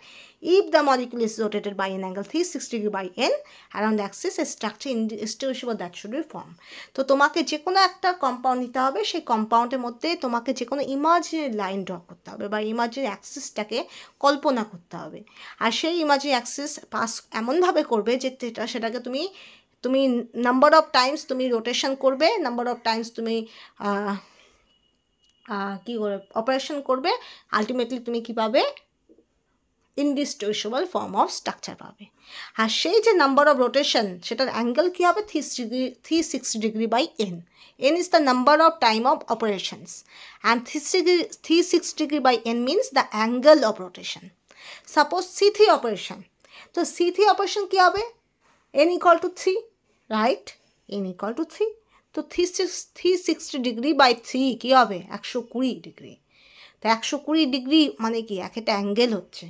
if the molecule is rotated by an angle 360 degree by n around the axis, a structure indistinguishable that should be formed. তো তোমাকে যে কোনো একটা কম্পাউন্ড নিতে হবে, সেই কম্পাউন্ডের মধ্যে তোমাকে যে কোনো ইমাজিনারি লাইন ড্র করতে হবে বা ইমাজিনারি অ্যাক্সিসটাকে কল্পনা করতে হবে, আর সেই ইমাজিনারি অ্যাক্সিস পাস এমনভাবে করবে যে সেটাকে তুমি নাম্বার অফ টাইমস তুমি রোটেশন করবে, নাম্বার অফ টাইমস তুমি কী করে অপারেশন করবে, আলটিমেটলি তুমি কী পাবে? ইনডিস্টিংগুইশেবল ফর্ম অফ স্ট্রাকচার পাবে। আর সেই যে নাম্বার অফ রোটেশন, সেটার অ্যাঙ্গেল কী হবে? 360 degree by n. n is the number of time of operations and 360 degree by n means the angle of rotation. Suppose C3 operation, তো C3 অপারেশন কী হবে? n equal to 3, right? n equal to 3, তো 360 ডিগ্রি বাই 3 কী হবে? 120 ডিগ্রি। তো 120 ডিগ্রি মানে কি? একটা অ্যাঙ্গেল হচ্ছে,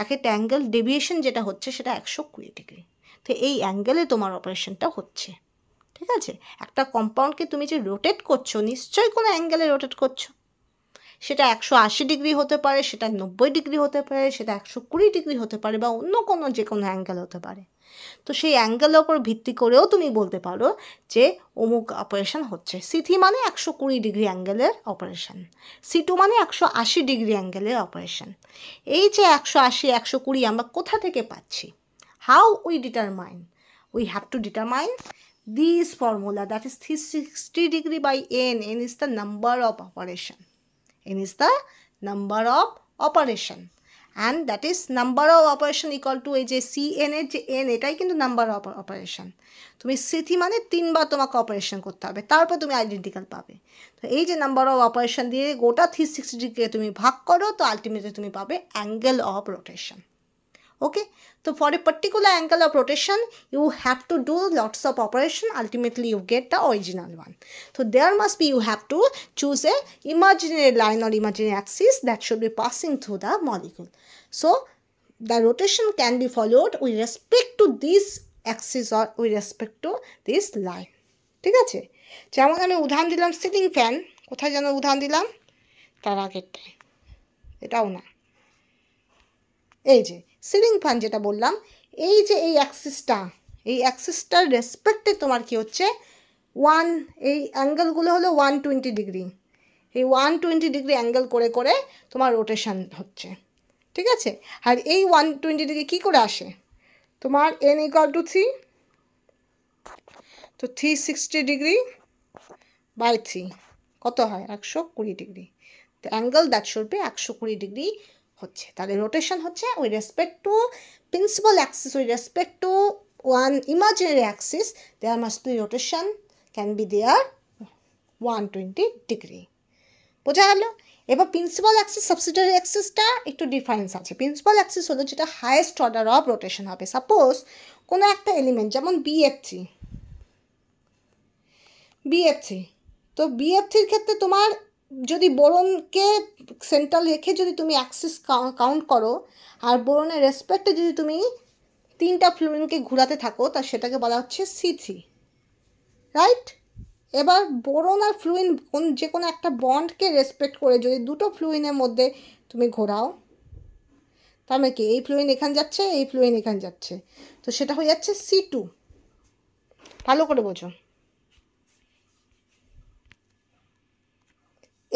একটা অ্যাঙ্গেল ডেভিয়েশন যেটা হচ্ছে সেটা 120 ডিগ্রি। তো এই অ্যাঙ্গেলে তোমার অপারেশনটা হচ্ছে, ঠিক আছে? একটা কম্পাউন্ডকে তুমি যে রোটেট করছো, নিশ্চয়ই কোনো অ্যাঙ্গেলে রোটেট করছো, সেটা 180 ডিগ্রি হতে পারে, সেটা 90 ডিগ্রি হতে পারে, সেটা 120 ডিগ্রি হতে পারে, বা অন্য কোনো যে কোনো অ্যাঙ্গেল হতে পারে। তো সেই অ্যাঙ্গেলের ওপর ভিত্তি করেও তুমি বলতে পারো যে অমুক অপারেশন হচ্ছে। C3 মানে 120 ডিগ্রি অ্যাঙ্গেলের অপারেশন, C2 মানে 180 ডিগ্রি অ্যাঙ্গেলের অপারেশন। এই যে 180, 120 আমরা কোথা থেকে পাচ্ছি? How we determine? We have to determine this formula, that is 360 degree by n. n is the number of operation. n is the number of operation, and that is number of operation equal to এই যে CN এর যে n, এটাই কিন্তু নাম্বার অফ অপারেশন। তুমি C3 মানে 3 বার তোমাকে অপারেশন করতে হবে, তারপর তুমি আইডেন্টিক্যাল পাবে। তো এই যে নাম্বার অফ অপারেশন দিয়ে গোটা 360 ডিগ্রিকে তুমি ভাগ করো, তো আলটিমেটলি তুমি পাবে angle of rotation. Okay, so for a particular angle of rotation you have to do lots of operation, ultimately you get the original one. So there must be, you have to choose a imaginary line or imaginary axis that should be passing through the molecule. So the rotation can be followed with respect to this axis or with respect to this line. ঠিক আছে? যেমন আমি উদাহরণ দিলাম সিলিং ফ্যান, কোথায় যেন উদাহরণ দিলাম, তার আগেরটায়, এটাও না, এই যে সিলিং ফ্যান যেটা বললাম, এই যে এই অ্যাক্সিসটার রেসপেক্টে তোমার কি হচ্ছে? এই অ্যাঙ্গেলগুলো হলো 120 ডিগ্রি। এই 120 ডিগ্রি অ্যাঙ্গেল করে করে তোমার রোটেশন হচ্ছে, ঠিক আছে? আর এই 120 ডিগ্রি কী করে আসে? তোমার n equal to 3, তো 360 ডিগ্রি বাই 3 কত হয়? 120 degree. The angle that should be 120 degree হচ্ছে, তাহলে রোটেশন হচ্ছে with respect to principal axis, with respect to one imaginary axis there must be rotation can be there 120 degree. বোঝা গেল? এবার প্রিন্সিপাল অ্যাক্সিস সাবসিডিয়ারি অ্যাক্সিসটা একটু ডিফারেন্স আছে। প্রিন্সিপাল অ্যাক্সিস হলো যেটা হায়েস্ট অর্ডার অফ রোটেশন হবে। সাপোজ কোনো একটা এলিমেন্ট যেমন বিএফ3, তো বিএফ3-র ক্ষেত্রে তোমার যদি বোরনকে সেন্টার রেখে যদি তুমি অ্যাক্সিস কাউন্ট করো আর বোরনের রেসপেক্টে যদি তুমি 3টা ফ্লুরিনকে ঘোরাতে থাকো, তা সেটাকে বলা হচ্ছে C3, রাইট? এবার বোরন আর ফ্লুইন যে কোনো একটা বন্ডকে রেসপেক্ট করে যদি দুটো ফ্লুইনের মধ্যে তুমি ঘোরাও, তার মানে কি এই ফ্লুইন এখানে যাচ্ছে, এই ফ্লুইন এখানে যাচ্ছে, তো সেটা হয়ে যাচ্ছে C2। ভালো করে বোঝো,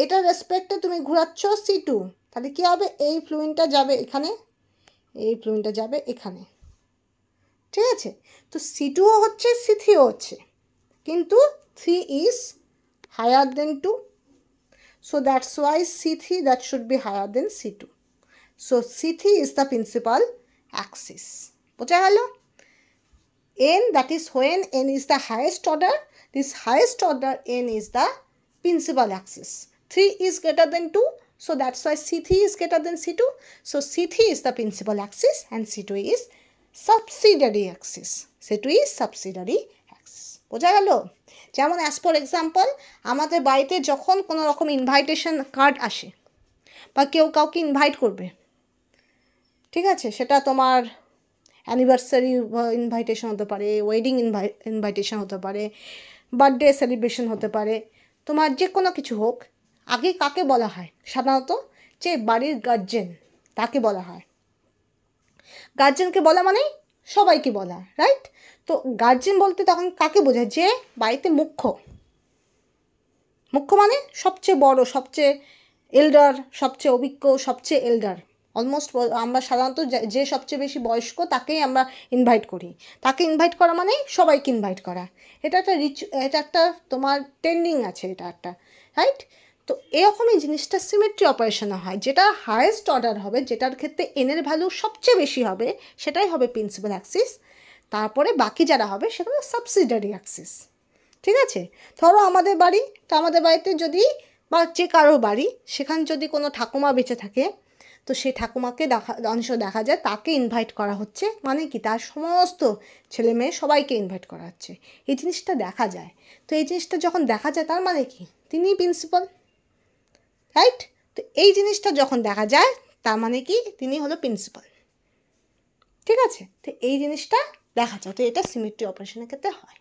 এটা রেসপেক্টে তুমি ঘোরাচ্ছ C2, তাহলে কী হবে, এই ফ্লুইনটা যাবে এখানে, এই ফ্লুইনটা যাবে এখানে, ঠিক আছে? তো C2ও হচ্ছে C3ও হচ্ছে, কিন্তু 3 is higher than 2, so that's why C3 that should be higher than C2. So C3 is the principal axis. বোঝা গেল? N, that is when N is the highest order, this highest order N is the principal axis. 3 is greater than 2, so that's why C3 is greater than C2. So C3 is the principal axis and C2 is subsidiary axis. C2 is subsidiary axis. বোঝা গেল? যেমন অ্যাজ ফর এক্সাম্পল, আমাদের বাড়িতে যখন কোনো রকম ইনভাইটেশন কার্ড আসে বা কেউ কাউকে ইনভাইট করবে, ঠিক আছে, সেটা তোমার অ্যানিভার্সারি ইনভাইটেশন হতে পারে, ওয়েডিং ইনভাইটেশন হতে পারে, বার্থডে সেলিব্রেশন হতে পারে, তোমার যে কোনো কিছু হোক, আগে কাকে বলা হয়? সাধারণত যে বাড়ির গার্জেন, তাকে বলা হয়। গার্জেনকে বলা মানে সবাইকে বলা, রাইট? তো গার্জেন বলতে তখন কাকে বোঝায়? যে বাড়িতে মুখ্য মানে সবচেয়ে বড়, সবচেয়ে এল্ডার, সবচেয়ে অভিজ্ঞ, সবচেয়ে এল্ডার। অলমোস্ট আমরা সাধারণত যে সবচেয়ে বেশি বয়স্ক তাকেই আমরা ইনভাইট করি। তাকে ইনভাইট করা মানে সবাইকে ইনভাইট করা। এটা একটা তোমার ট্রেন্ডিং আছে, এটা একটা, রাইট? তো এরকমই জিনিসটা সিমেট্রি অপারেশনে হয়। যেটা হায়েস্ট অর্ডার হবে, যেটার ক্ষেত্রে এনের ভ্যালু সবচেয়ে বেশি হবে, সেটাই হবে প্রিন্সিপাল অ্যাক্সিস। তারপরে বাকি যারা হবে সেটা সাবসিডিয়ারি অ্যাক্সিস, ঠিক আছে? ধরো আমাদের বাড়ি, তো আমাদের বাড়িতে যদি বা যে কারো বাড়ি, সেখানে যদি কোনো ঠাকুমা বেঁচে থাকে, তো সেই ঠাকুমাকে অনেক সময় দেখা যায় তাকে ইনভাইট করা হচ্ছে, মানে কি তার সমস্ত ছেলে মেয়ে সবাইকে ইনভাইট করা হচ্ছে, এই জিনিসটা দেখা যায়। তো এই জিনিসটা যখন দেখা যায়, তার মানে কি তিনিই প্রিন্সিপাল, রাইট? তো এই জিনিসটা যখন দেখা যায়, তার মানে কি তিনি হলো প্রিন্সিপাল, ঠিক আছে? তো এই জিনিসটা দেখা যায়, তো এটা সিমেট্রি অপারেশনের ক্ষেত্রে হয়।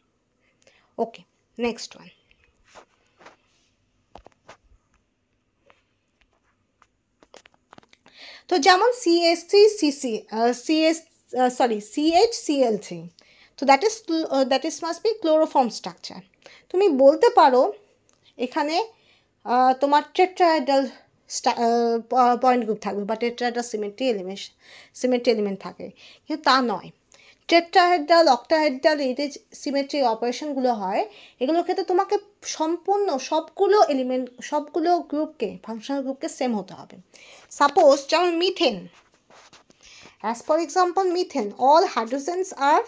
ওকে, নেক্সট ওয়ান। তো যেমন CHCl3, তো that is must be chloroform structure. তুমি বলতে পারো এখানে তোমার টেট্রাহাইড্রাল পয়েন্ট গ্রুপ থাকবে বা টেট্রাহাইড্রাল সিমেট্রি এলিমেন্ট থাকে, কিন্তু তা নয়। টেট্রাহাইড্রাল, অক্টাহাইড্রাল, এই যে সিমেট্রি অপারেশনগুলো হয়, এগুলোর ক্ষেত্রে তোমাকে সম্পূর্ণ সবগুলো গ্রুপকে, ফাংশনাল গ্রুপকে সেম হতে হবে। সাপোজ যেমন methane, as for example methane, all hydrogens are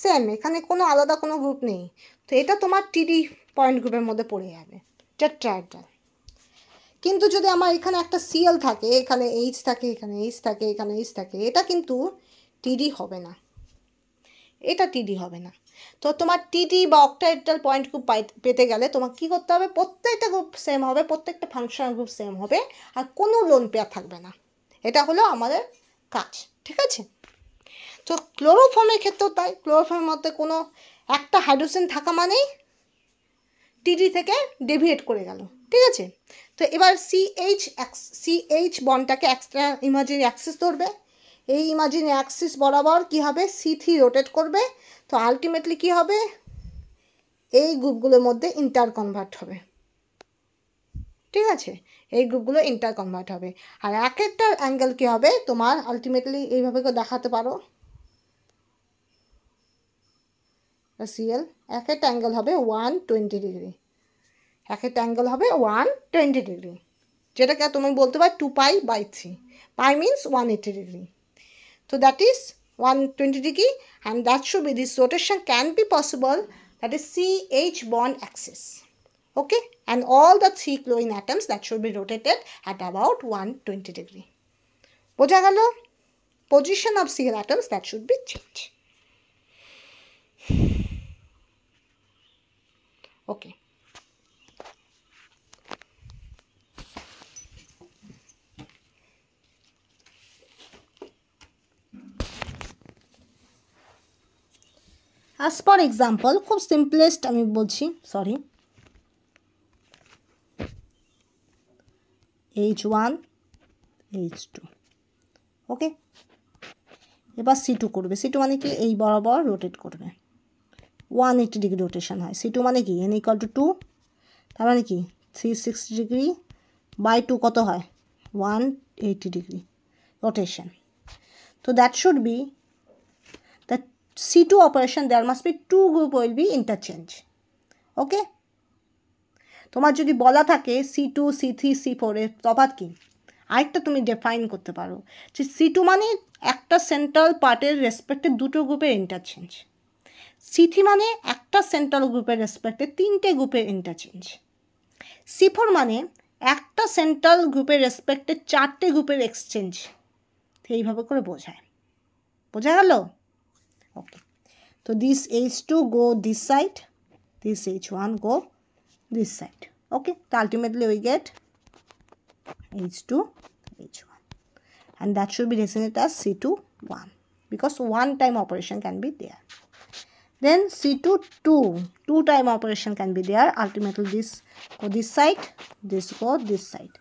same, এখানে কোনো আলাদা কোনো গ্রুপ নেই, তো এটা তোমার টিডি পয়েন্ট গ্রুপের মধ্যে পড়ে যাবে, টেট্রাহাইড্রাল। কিন্তু যদি আমার এখানে একটা সিএল থাকে, এখানে এইচ থাকে, এখানে এইচ থাকে, এখানে এইচ থাকে, এটা কিন্তু টিডি হবে না, এটা টিডি হবে না। তো তোমার টিডি বা অক্টাহাইড্রাল পয়েন্ট গ্রুপ পেতে গেলে তোমাকে কী করতে হবে? প্রত্যেকটা গ্রুপ সেম হবে, প্রত্যেকটা ফাংশনাল গ্রুপ সেম হবে, আর কোনো লোন পেয়ার থাকবে না। এটা হলো আমাদের কাজ, ঠিক আছে? তো ক্লোরোফর্মের ক্ষেত্রেও তাই। ক্লোরোফর্মের মধ্যে কোনো একটা হাইড্রোজেন থাকা মানেই টিডি থেকে ডেভিয়েট করে গেল, ঠিক আছে? তো এবার সিএইচ বন্ডটাকে এক্সট্রা ইমাজিনারি অ্যাক্সিস ধরবে, এই ইমাজিনারি অ্যাক্সিস বরাবর কী হবে? C3 রোটেট করবে, তো আলটিমেটলি কী হবে? এই গ্রুপগুলোর মধ্যে ইন্টার কনভার্ট হবে, ঠিক আছে? এই গ্রুপগুলো ইন্টার কনভার্ট হবে, আর এক একটা অ্যাঙ্গেল কী হবে তোমার আলটিমেটলি এইভাবে করে দেখাতে পারো, সিএল এক একটা অ্যাঙ্গেল হবে 120 ডিগ্রি, এক একটা অ্যাঙ্গেল হবে 120 ডিগ্রি, যেটাকে তুমি বলতে পারো 2π/3. Pi means 180 degree. So that is 120 degree, and that should be, this rotation can be possible, that is CH bond axis. Okay, and all the 3 chlorine atoms that should be rotated at about 120 degree. বোঝা গেল? Position of Cl atoms that should be changed. Okay. As for example, খুব simplest আমি বলছি, sorry, H1 H2. ওকে, এবার C2 করবে। C2 মানে কি, এই বরাবর রোটেট করবে, 180 ডিগ্রি রোটেশন হয়। C2 মানে কি, n = 2, তার মানে কি 360 ডিগ্রি বাই 2 কত হয়, 180 degree rotation. So that should be the C2 operation. There must be 2 group will be interchange. Okay, তোমার যদি বলা থাকে C2 C3 C4 এর তফাৎ কি, আরেকটা তুমি ডিফাইন করতে পারো যে C2 মানে একটা সেন্ট্রাল পার্টের রেসপেক্টে দুটো গ্রুপের ইন্টারচেঞ্জ, C3 মানে একটা সেন্ট্রাল গ্রুপের রেসপেক্টে 3টে গ্রুপের ইন্টারচেঞ্জ, C4 মানে একটা সেন্ট্রাল গ্রুপের রেসপেক্টে 4টে গ্রুপের এক্সচেঞ্জ। এইভাবে করে বোঝায়। বোঝা গেল? ওকে, তো this H2 go this side, this H1 go this side. Okay, so ultimately we get H2 H1, and that should be designated as C2 1, because one time operation can be there. Then C2 2 time operation can be there. Ultimately this go this side, this go this side,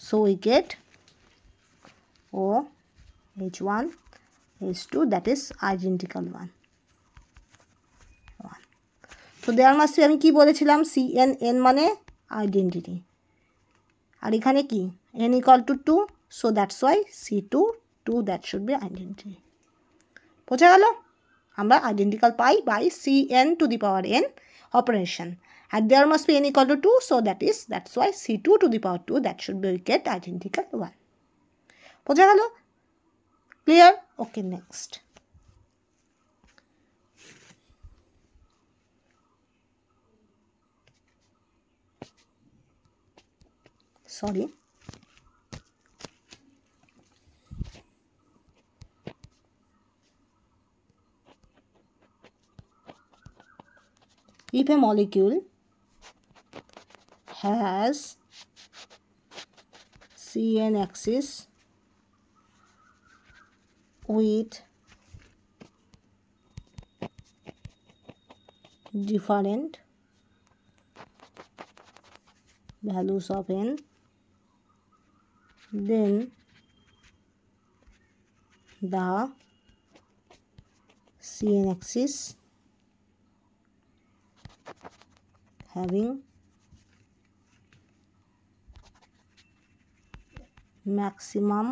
so we get O H1 H2, that is identical one. So there must be, আমি কি বলেছিলাম, CN মানে আইডেন্টিটি, আর এখানে কি n = 2, so that's why C2 2, that should be identity. বোঝা গেল? আমরা আইডেন্টিক্যাল পাই by Cn⁴n operation, and there must be n = 2, so that's why C2⁴2, that should be, we get identical 1. বোঝা গেল? Clear? Okay, next. Sorry. If a molecule has CN axis with different values of n, then the CN axis having maximum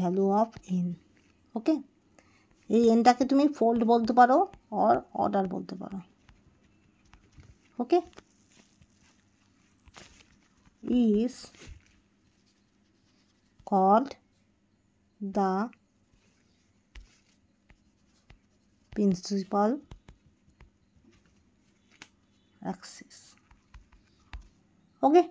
value of n. ওকে, এই এনটাকে তুমি ফোল্ড বলতে পারো অর অর্ডার বলতে পারো। ওকে, is called the principal axis. Okay,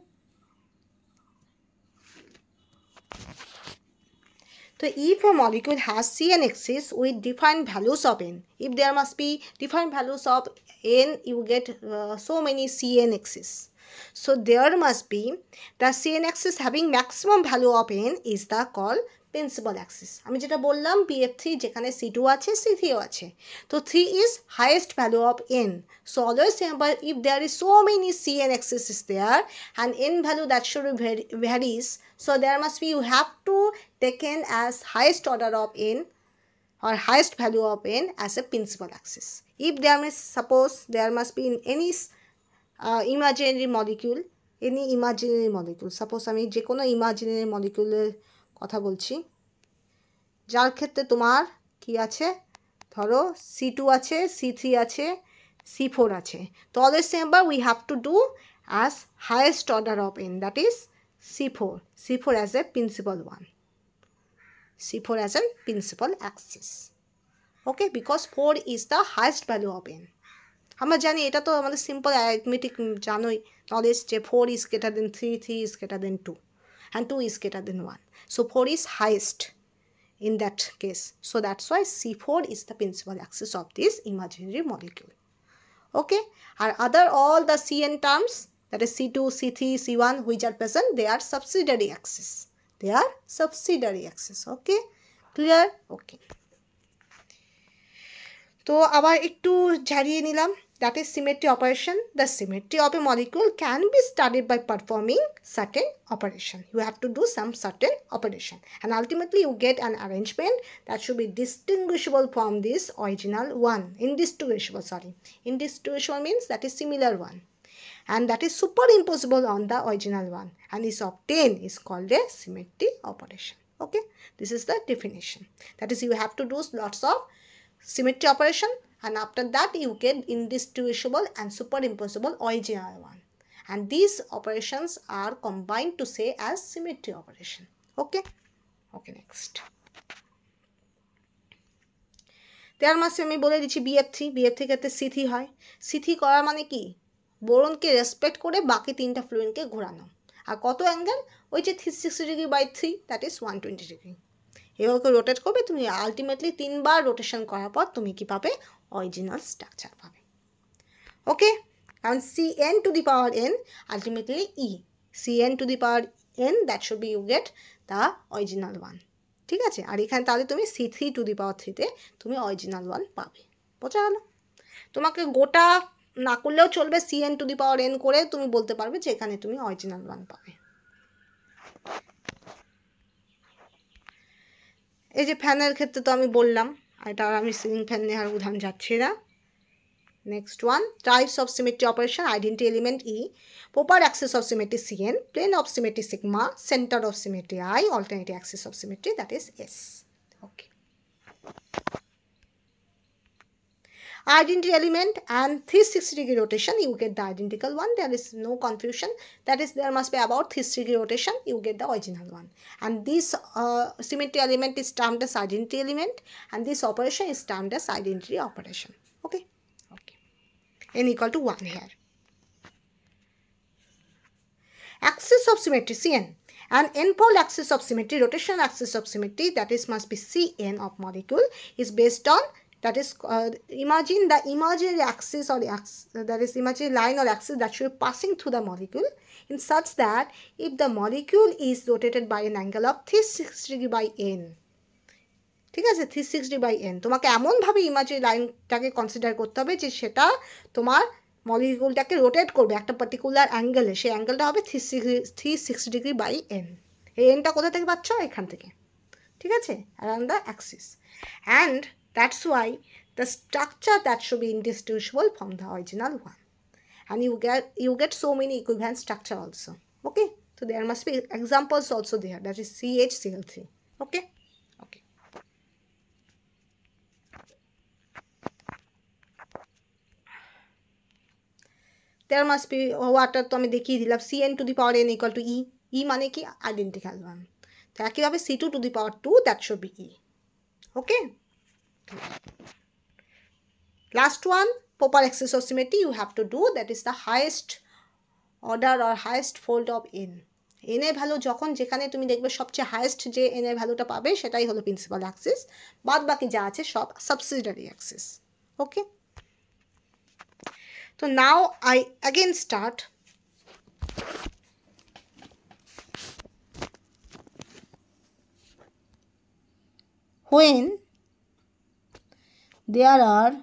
so if a molecule has CN axis with defined values of n, if there must be defined values of n, you get so many CN axis. So there must be the CN axis having maximum value of n is the called principal axis. আমি যেটা বললাম BF3 যেখানে C2 আছে C3 আছে, তো 3 is highest value of n. So always remember, if there is so many CN axis is there and n value that should varies, so there must be, you have to taken as highest order of n or highest value of n as a principal axis. If there is, suppose there must be in any imaginary molecule, suppose আমি যে কোনো ইমাজিনারি মলিকিউলের কথা বলছি, যার ক্ষেত্রে তোমার কি আছে, ধরো C2 আছে, C3 আছে, C4 আছে, তো always remember we have to do as highest order of n, that is C4. C4 as a principal one, C4 as a principal axis. Okay, because 4 is the highest value of n. আমরা জানি এটা তো আমাদের সিম্পল অ্যারিথমেটিক জানোই নলেজ যে 4 is greater than 3, 3 is greater than 2 and 2 is greater than 1. So 4 is highest in that case. So that's why C4 is the principal axis of this imaginary molecule. Okay, and other all the Cn terms, that is C2, C3, C1, which are present, they are subsidiary axis. They are subsidiary axis. Okay, clear? Okay. তো আবার একটু ঝাড়িয়ে নিলাম, that is symmetry operation. The symmetry of a molecule can be studied by performing certain operation. You have to do some certain operation and ultimately you get an arrangement that should be distinguishable from this original one. Indistinguishable means that is similar one, and that is superimposable on the original one, and is obtained is called a symmetry operation. Okay, this is the definition. That is, you have to do lots of symmetry operation, and after that you get indistinguishable and superimposable original one, and these operations are combined to say as symmetry operation. Okay, okay, next there must আমি বলে দিচ্ছি BF3 ক্ষেত্রে C3 হয়। C3 করার মানে কি, বোরনকে রেসপেক্ট করে বাকি তিনটা ফ্লুরিনকে ঘোরানো, আর কত অ্যাঙ্গেল, ওই যে 360 degree by 3, that is 120 degree. এভাবে রোটেট করবে, তুমি আলটিমেটলি 3বার রোটেশন করার পর তুমি কি পাবে, অরিজিনাল স্ট্রাকচার পাবে। ওকে, কারণ Cn to the power n ultimately E, Cn to the power n, that should be you get the original one. ঠিক আছে, আর এখানে তাহলে তুমি C3 টু দি পাওয়ার 3তে তুমি অরিজিনাল ওয়ান পাবে। বোঝা গেল? তোমাকে গোটা না করলেও চলবে, Cn to the power n করে তুমি বলতে পারবে যে এখানে তুমি অরিজিনাল ওয়ান পাবে। এই যে ফ্যানের ক্ষেত্রে তো আমি বললাম, এটা আমি সিলিং ফ্যান নেওয়ার উদাহরণ যাচ্ছি না। Next one, types of symmetry operation, identity element E, proper axis of symmetry Cn, plane of symmetry sigma, centre of symmetry I, alternative axis of symmetry that is S. Okay, identity element and 360 degree rotation, you get the identical one. There is no confusion, that is there must be about 360 degree rotation, you get the original one. And this symmetry element is termed as identity element, and this operation is termed as identity operation. Okay, okay, n equal to 1 here. Axis of symmetry Cn, and n-pole axis of symmetry, rotation axis of symmetry, that is must be Cn of molecule, is based on, that is imagine the imaginary axis or that is imaginary line or axis that should be passing through the molecule in such that if the molecule is rotated by an angle of 360 degree by n, ঠিক আছে, 360 degree by n, তোমাকে এমনভাবে ইমাজিনারি লাইনটাকে কনসিডার করতে হবে যে সেটা তোমার মলিকিউলটাকে রোটেট করবে একটা পার্টিকুলার অ্যাঙ্গেলে, সেই অ্যাঙ্গেলটা হবে 360 ডিগ্রি বাই n। এই এনটা কোথা থেকে পাচ্ছ, এখান থেকে, ঠিক আছে, around the Axis, and that's why the structure that should be indistinguishable from the original one, and you get so many equivalent structure also. Okay, so there must be examples also there, that is CHCl3. Okay, okay, there must be water to আমি দেখিয়ে দিলাম, Cn to the power n equal to E, E মানে কি, identical one, তো একইভাবে C2 to the power 2, that should be E. Okay, last one, proper axis of symmetry you have to do, that is the highest order or highest fold of n. n এর ভ্যালু যখন যেখানে তুমি দেখবে সবচেয়ে হাইয়েস্ট যে n এর ভ্যালুটা পাবে সেটাই হলো প্রিন্সিপাল অ্যাক্সিস, বাদ বাকি যা আছে সব সাবসিডিয়ারি অ্যাক্সিস। ওকে, তো now I again start. when there are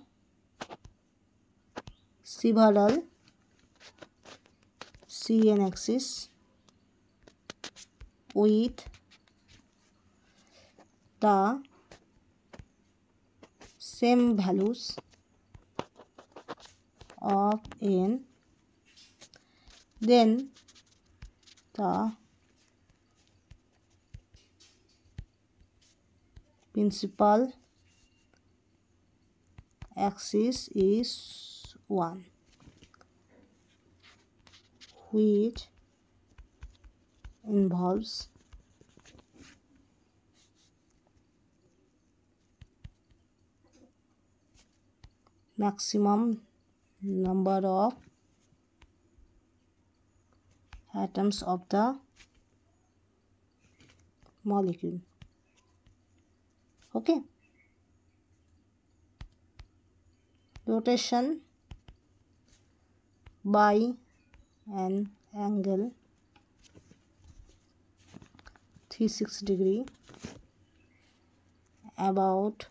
several Cn axis with the same values of n, then the principal axis is 1, which involves maximum number of atoms of the molecule. Okay. Rotation by an angle 360 degree about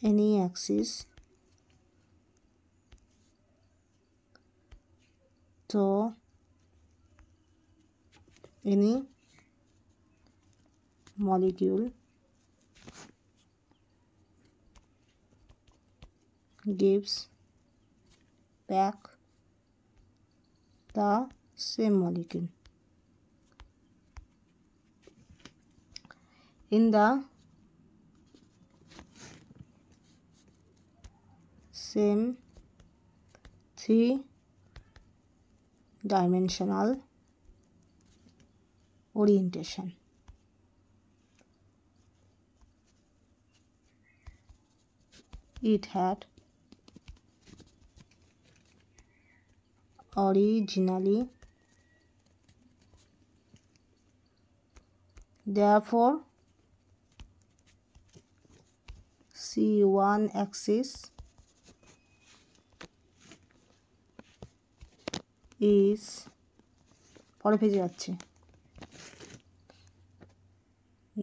any axis, so any molecule gives back the same molecule in the same three-dimensional orientation. It had originally. Therefore, C1 axis is পরে পেজে যাচ্ছে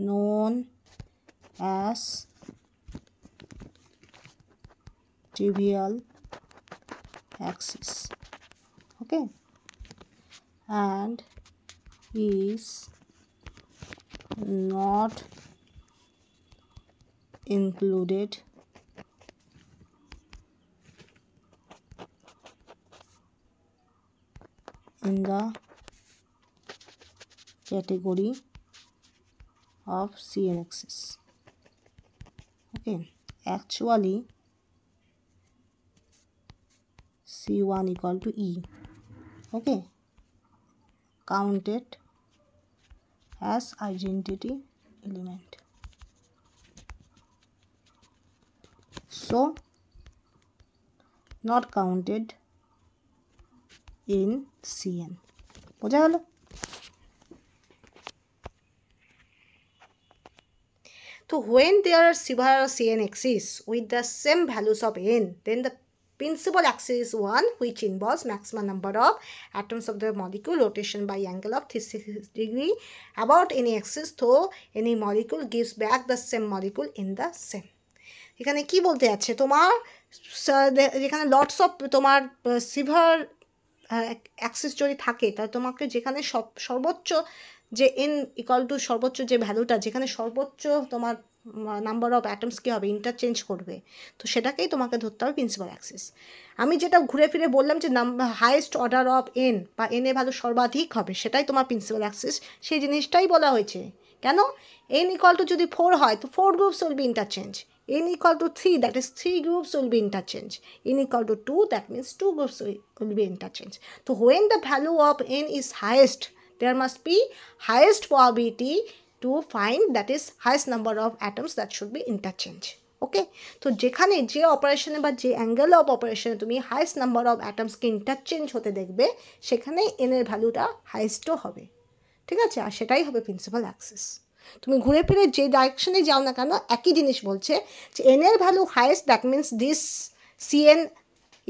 known as trivial axis. Okay, and is not included in the category of CN axis. Okay, actually C1 equal to E. Okay, counted as identity element. So not counted in CN. বোঝা গেল? So when there are several CN axes with the same values of n, then the principal axis is one which involves maximum number of atoms of the molecule rotation by angle of 360 degree about any axis, though any molecule gives back the same molecule in the same. এখানে কি বলতে যাচ্ছে তোমার যেখানে লটস অফ তোমার সিভার অ্যাক্সিস যদি থাকে তাহলে তোমাকে যেখানে সর্বোচ্চ যে n ইকুয়াল টু সর্বোচ্চ যে ভ্যালুটা যেখানে সর্বোচ্চ তোমার নাম্বার অফ অ্যাটমস কী হবে ইন্টারচেঞ্জ করবে, তো সেটাকেই তোমাকে ধরতে হবে প্রিন্সিপাল অ্যাক্সিস। আমি যেটা ঘুরে ফিরে বললাম যে হাইয়েস্ট অর্ডার অফ n বা n এর ভ্যালু সর্বাধিক হবে সেটাই তোমার প্রিন্সিপাল অ্যাক্সিস, সেই জিনিসটাই বলা হয়েছে। কেন n ইকুয়াল টু যদি 4 হয় তো 4 groups will be interchange, n equal to 3 that is 3 groups will be interchanged, n equal to 2 that means 2 groups will be interchanged. So when the value of n is highest there must be highest probability to find that is highest number of atoms that should be interchanged. ওকে, তো যেখানে যে অপারেশনে বা যে অ্যাঙ্গেল অফ অপারেশনে তুমি হাইয়েস্ট নাম্বার অফ অ্যাটমসকে ইন্টারচেঞ্জ হতে দেখবে সেখানে n এর ভ্যালুটা হাইয়েস্টও হবে। ঠিক আছে, আর সেটাই হবে প্রিন্সিপাল অ্যাক্সিস। তুমি ঘুরে ফিরে যে ডাইরেকশনে যাও না কেন একই জিনিস বলছে যে n এর value highest that means this CN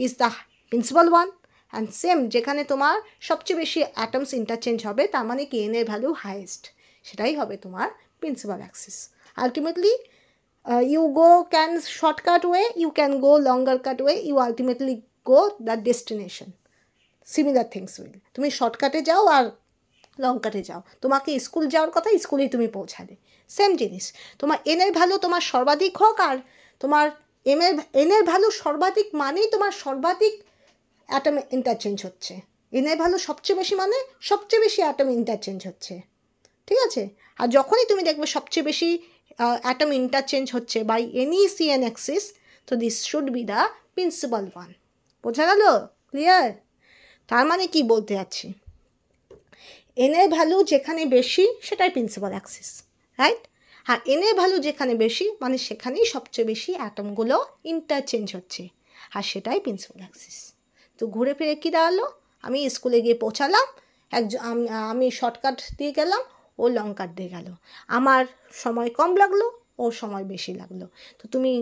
is the principal one, and same যেখানে তোমার সবচেয়ে বেশি অ্যাটমস ইন্টারচেঞ্জ হবে তার মানে কি n এর ভ্যালু হাইয়েস্ট, সেটাই হবে তোমার principal Axis. Ultimately you go can shortcut way, you can go longer cut way, you ultimately go the destination. Similar things will, তুমি শর্টকাটে যাও আর লং কাটে যাও, তোমাকে স্কুল যাওয়ার কথা স্কুলেই তুমি পৌঁছালে, সেম জিনিস। তোমার n এর ভ্যালু তোমার সর্বাধিক হোক আর তোমার n এর ভ্যালু সর্বাধিক মানেই তোমার সর্বাধিক অ্যাটম ইন্টারচেঞ্জ হচ্ছে, n এর ভ্যালু সবচেয়ে বেশি মানে সবচেয়ে বেশি অ্যাটম ইন্টারচেঞ্জ হচ্ছে। ঠিক আছে, আর যখনই তুমি দেখবে সবচেয়ে বেশি অ্যাটম ইন্টারচেঞ্জ হচ্ছে বাই এনি CN অ্যাক্সিস, তো this should B the principal one. বোঝা গেল? ক্লিয়ার? তার মানে কি বলতে যাচ্ছি, এন এর ভ্যালু যেখানে বেশি সেটাই প্রিন্সিপাল অ্যাক্সিস, রাইট? আর এন এর ভ্যালু যেখানে বেশি মানে সেখানেই সবচেয়ে বেশি অ্যাটমগুলো ইন্টারচেঞ্জ হচ্ছে, আর সেটাই প্রিন্সিপাল অ্যাক্সিস। তো ঘুরে ফিরে কী দাঁড়ালো, আমি স্কুলে গিয়ে পৌঁছালাম, আমি শর্টকাট দিয়ে গেলাম, ও লং কাট দিয়ে গেল, আমার সময় কম লাগলো, ওর সময় বেশি লাগলো। তো তুমি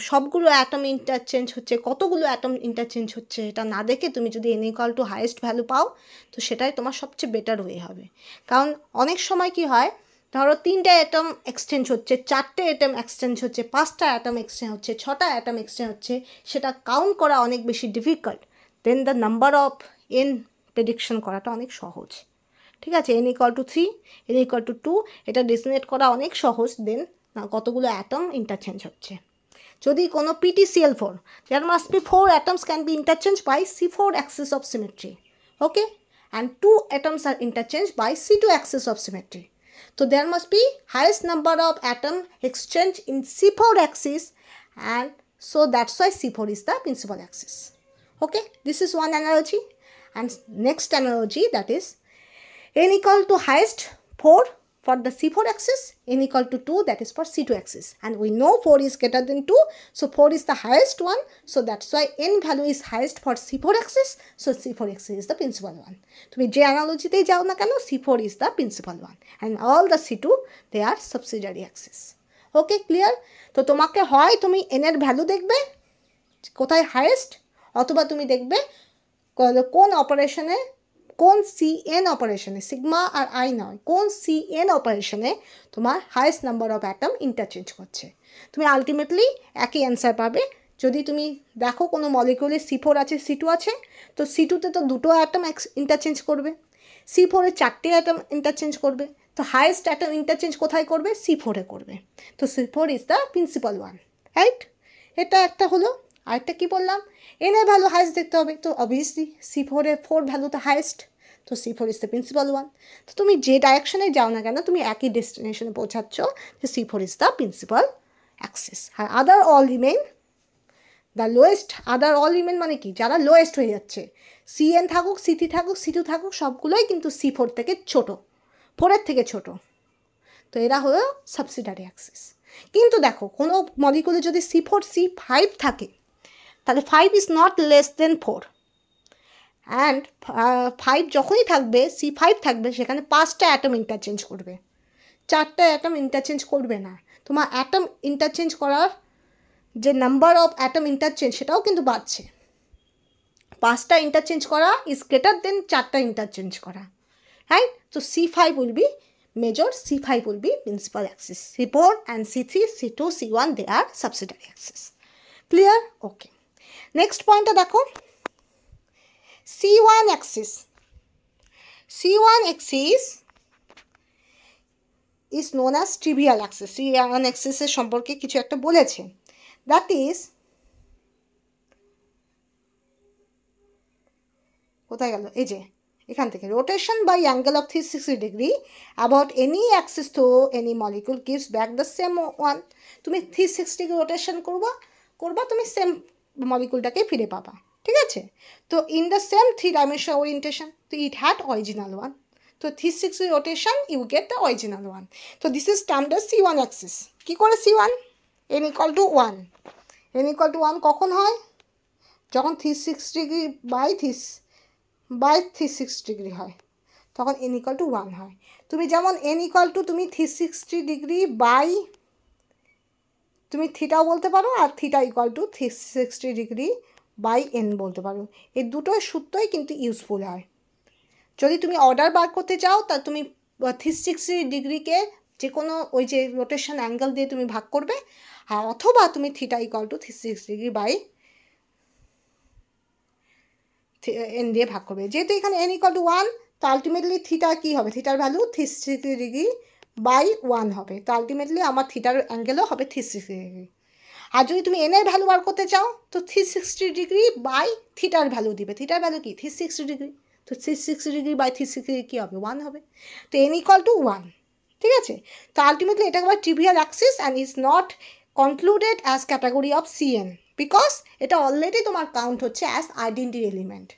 সবগুলো অ্যাটম ইন্টারচেঞ্জ হচ্ছে, কতগুলো অ্যাটম ইন্টারচেঞ্জ হচ্ছে এটা না দেখে তুমি যদি n = হাইয়েস্ট ভ্যালু পাও, তো সেটাই তোমার সবচেয়ে বেটার ওয়ে হবে। কারণ অনেক সময় কি হয়, ধরো 3টে অ্যাটম এক্সচেঞ্জ হচ্ছে, 4টে অ্যাটম এক্সচেঞ্জ হচ্ছে, 5টা অ্যাটম এক্সচেঞ্জ হচ্ছে, 6টা অ্যাটম এক্সচেঞ্জ হচ্ছে, সেটা কাউন্ট করা অনেক বেশি difficult. Then the number of n prediction করাটা অনেক সহজ। ঠিক আছে, n = 3, n = 2, এটা ডেসিনেট করা অনেক সহজ। দেন কতগুলো অ্যাটম ইন্টারচেঞ্জ হচ্ছে। যদি কোনো PTCl4, there must be 4 atoms can be interchanged by C4 axis of symmetry, okay, and 2 atoms are interchanged by C2 axis of symmetry. So there must be highest number of atom exchange in C4 axis, and so that's why C4 is the principal axis. Okay, this is one analogy. And next analogy, that is n = highest 4 for the C4 axis, n = 2, that is for C2 axis, and we know 4 is greater than 2, so 4 is the highest one, so that's why n value is highest for C4 axis, so C4 axis is the principal one. তুমি যে অ্যানালজিতেই যাও না কেন, C4 is the principal one, and all the C2 they are subsidiary axis. Okay, clear? তো তোমাকে হয় তুমি n এর ভ্যালু দেখবে কোথায় হাইয়েস্ট, অথবা তুমি দেখবে কোন অপারেশনে, কোন CN অপারেশনে, সিগমা আর আই নয়, কোন CN অপারেশনে তোমার highest number of atom interchange করছে। তুমি আলটিমেটলি একই অ্যান্সার পাবে। যদি তুমি দেখো কোনো মলিকিউলে C4 আছে, C2 আছে, তো C2তে তো 2টো অ্যাটম ইন্টারচেঞ্জ করবে, C4-এ 4টে অ্যাটম ইন্টারচেঞ্জ করবে, তো হাইয়েস্ট অ্যাটম ইন্টারচেঞ্জ কোথায় করবে? C4-এ করবে। তো C4 is the principal one, right? এটা একটা হলো। আরেকটা কী বললাম, n এর ভ্যালু হাইয়েস্ট দেখতে হবে, তো অবভিয়াসলি C4-এর 4 ভ্যালু তো হাইয়েস্ট, তো C4 is the principal one. তো তুমি যে ডাইরেকশনে যাও না কেন, তুমি একই ডেস্টিনেশনে পৌঁছাচ্ছ, যে C4 is the principal axis. আর other all remain the lowest. Other all remain মানে কি, যারা লোয়েস্ট হয়ে যাচ্ছে, CN থাকুক, C3 থাকুক, C2 থাকুক, সবগুলোই কিন্তু C4 থেকে ছোটো, 4-এর থেকে ছোটো, তো এরা হলো সাবসিডারি অ্যাক্সিস। কিন্তু দেখো কোনো মলিকুলে যদি C4 C5 থাকে, তাহলে 5 is not less than 4, and 5 যখনই থাকবে, C5 থাকবে, সেখানে 5টা অ্যাটম ইন্টারচেঞ্জ করবে, 4টা অ্যাটম ইন্টারচেঞ্জ করবে না। তোমার অ্যাটম ইন্টারচেঞ্জ করার যে নাম্বার অফ অ্যাটম ইন্টারচেঞ্জ সেটাও কিন্তু বাড়ছে। 5টা ইন্টারচেঞ্জ করা ইজ গ্রেটার দেন 4টা ইন্টারচেঞ্জ করা, রাইট? তো C5 will be major, C5 will be principal axis, C4 and C3, C2, C1 they are subsidiary axis. Clear? Okay, next পয়েন্টটা দেখো, C1 axis. C1 axis is known as trivial axis. C1 axis এর সম্পর্কে কিছু একটা বলেছে, that is, কোথায় গেল, এই যে এখান থেকে, rotation by angle of 360 degree about any axis to any molecule gives back the same one. তুমি 360 ডিগ্রি রোটেশন করবা তুমি সেম মলিকুলটাকে ফিরে পাবা, ঠিক আছে? তো in the same 3 dimension orientation, তো ইট হ্যাড অরিজিনাল ওয়ান, তো 360 rotation you get the original one. তো this is termed as C1 axis. কী করে C1? n = 1, n = 1 কখন হয়? যখন 360 ডিগ্রি বাই 360 ডিগ্রি হয়, তখন n = 1 হয়। তুমি যেমন n = তুমি 360 ডিগ্রি বাই, তুমি থিটাও বলতে পারো, আর থিটা = 360 ডিগ্রি বাই n বলতে পারো। এই দুটোর সূত্রই কিন্তু ইউজফুল হয়। যদি তুমি অর্ডার বার করতে চাও, তা তুমি 360 ডিগ্রিকে যে কোনো ওই যে রোটেশন অ্যাঙ্গেল দিয়ে তুমি ভাগ করবে, আর অথবা তুমি থিটা = 360 ডিগ্রি বাই n দিয়ে ভাগ করবে। যেহেতু এখানে n = 1, তো আলটিমেটলি থিটা কী হবে, থিটার ভ্যালু 360 ডিগ্রি বাই 1 হবে, তো আলটিমেটলি আমার থিটার অ্যাঙ্গেলও হবে 360 ডিগ্রি। আর যদি তুমি n এর ভ্যালু বার করতে চাও, তো 360 ডিগ্রি বাই থিটার ভ্যালু দিবে। থিটার ভ্যালু কি, 360 ডিগ্রি, তো 360 ডিগ্রি বাই 360 ডিগ্রি কী হবে, 1 হবে। তো n = 1, ঠিক আছে? তো আলটিমেটলি এটা আবার trivial Axis and is not concluded as category of CN, because এটা অলরেডি তোমার কাউন্ট হচ্ছে অ্যাজ আইডেন্টিটি এলিমেন্ট।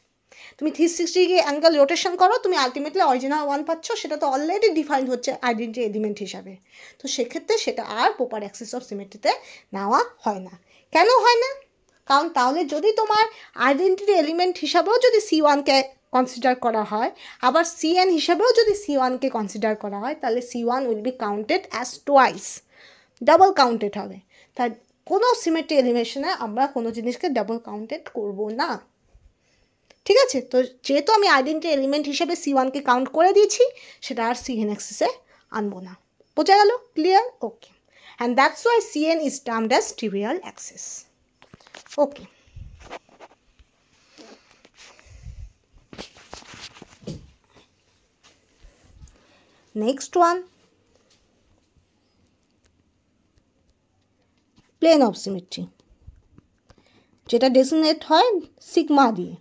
তুমি 360 ডিগ্রি অ্যাঙ্গেল রোটেশন করো, তুমি আলটিমেটলি অরিজিনাল 1 পাচ্ছ, সেটা তো অলরেডি ডিফাইন্ড হচ্ছে আইডেন্টিটি এলিমেন্ট হিসাবে। তো সেক্ষেত্রে সেটা আর প্রপার অ্যাক্সেস অফ সিমেট্রিতে নেওয়া হয় না। কেন হয় না? কারণ তাহলে যদি তোমার আইডেন্টিটি এলিমেন্ট হিসাবেও যদি C1কে কনসিডার করা হয়, আবার Cn হিসাবেও যদি C1কে কনসিডার করা হয়, তাহলে C1 will be counted as twice, double counted হবে। তাই কোনো সিমেট্রি এলিমেশনে আমরা কোনো জিনিসকে ডাবল কাউন্টেড করব না। ঠিক আছে? তো যেহেতু আমি আইডেন্টিটি এলিমেন্ট হিসেবে C1কে কাউন্ট করে দিয়েছি, সেটা আর Cn অ্যাক্সেসে আনবো না। বোঝা গেল? Clear? Okay. And that's why Cn is termed as trivial axes. Okay. Next one, plane of symmetry, যেটা ডেসিগনেট হয় সিগমা দিয়ে।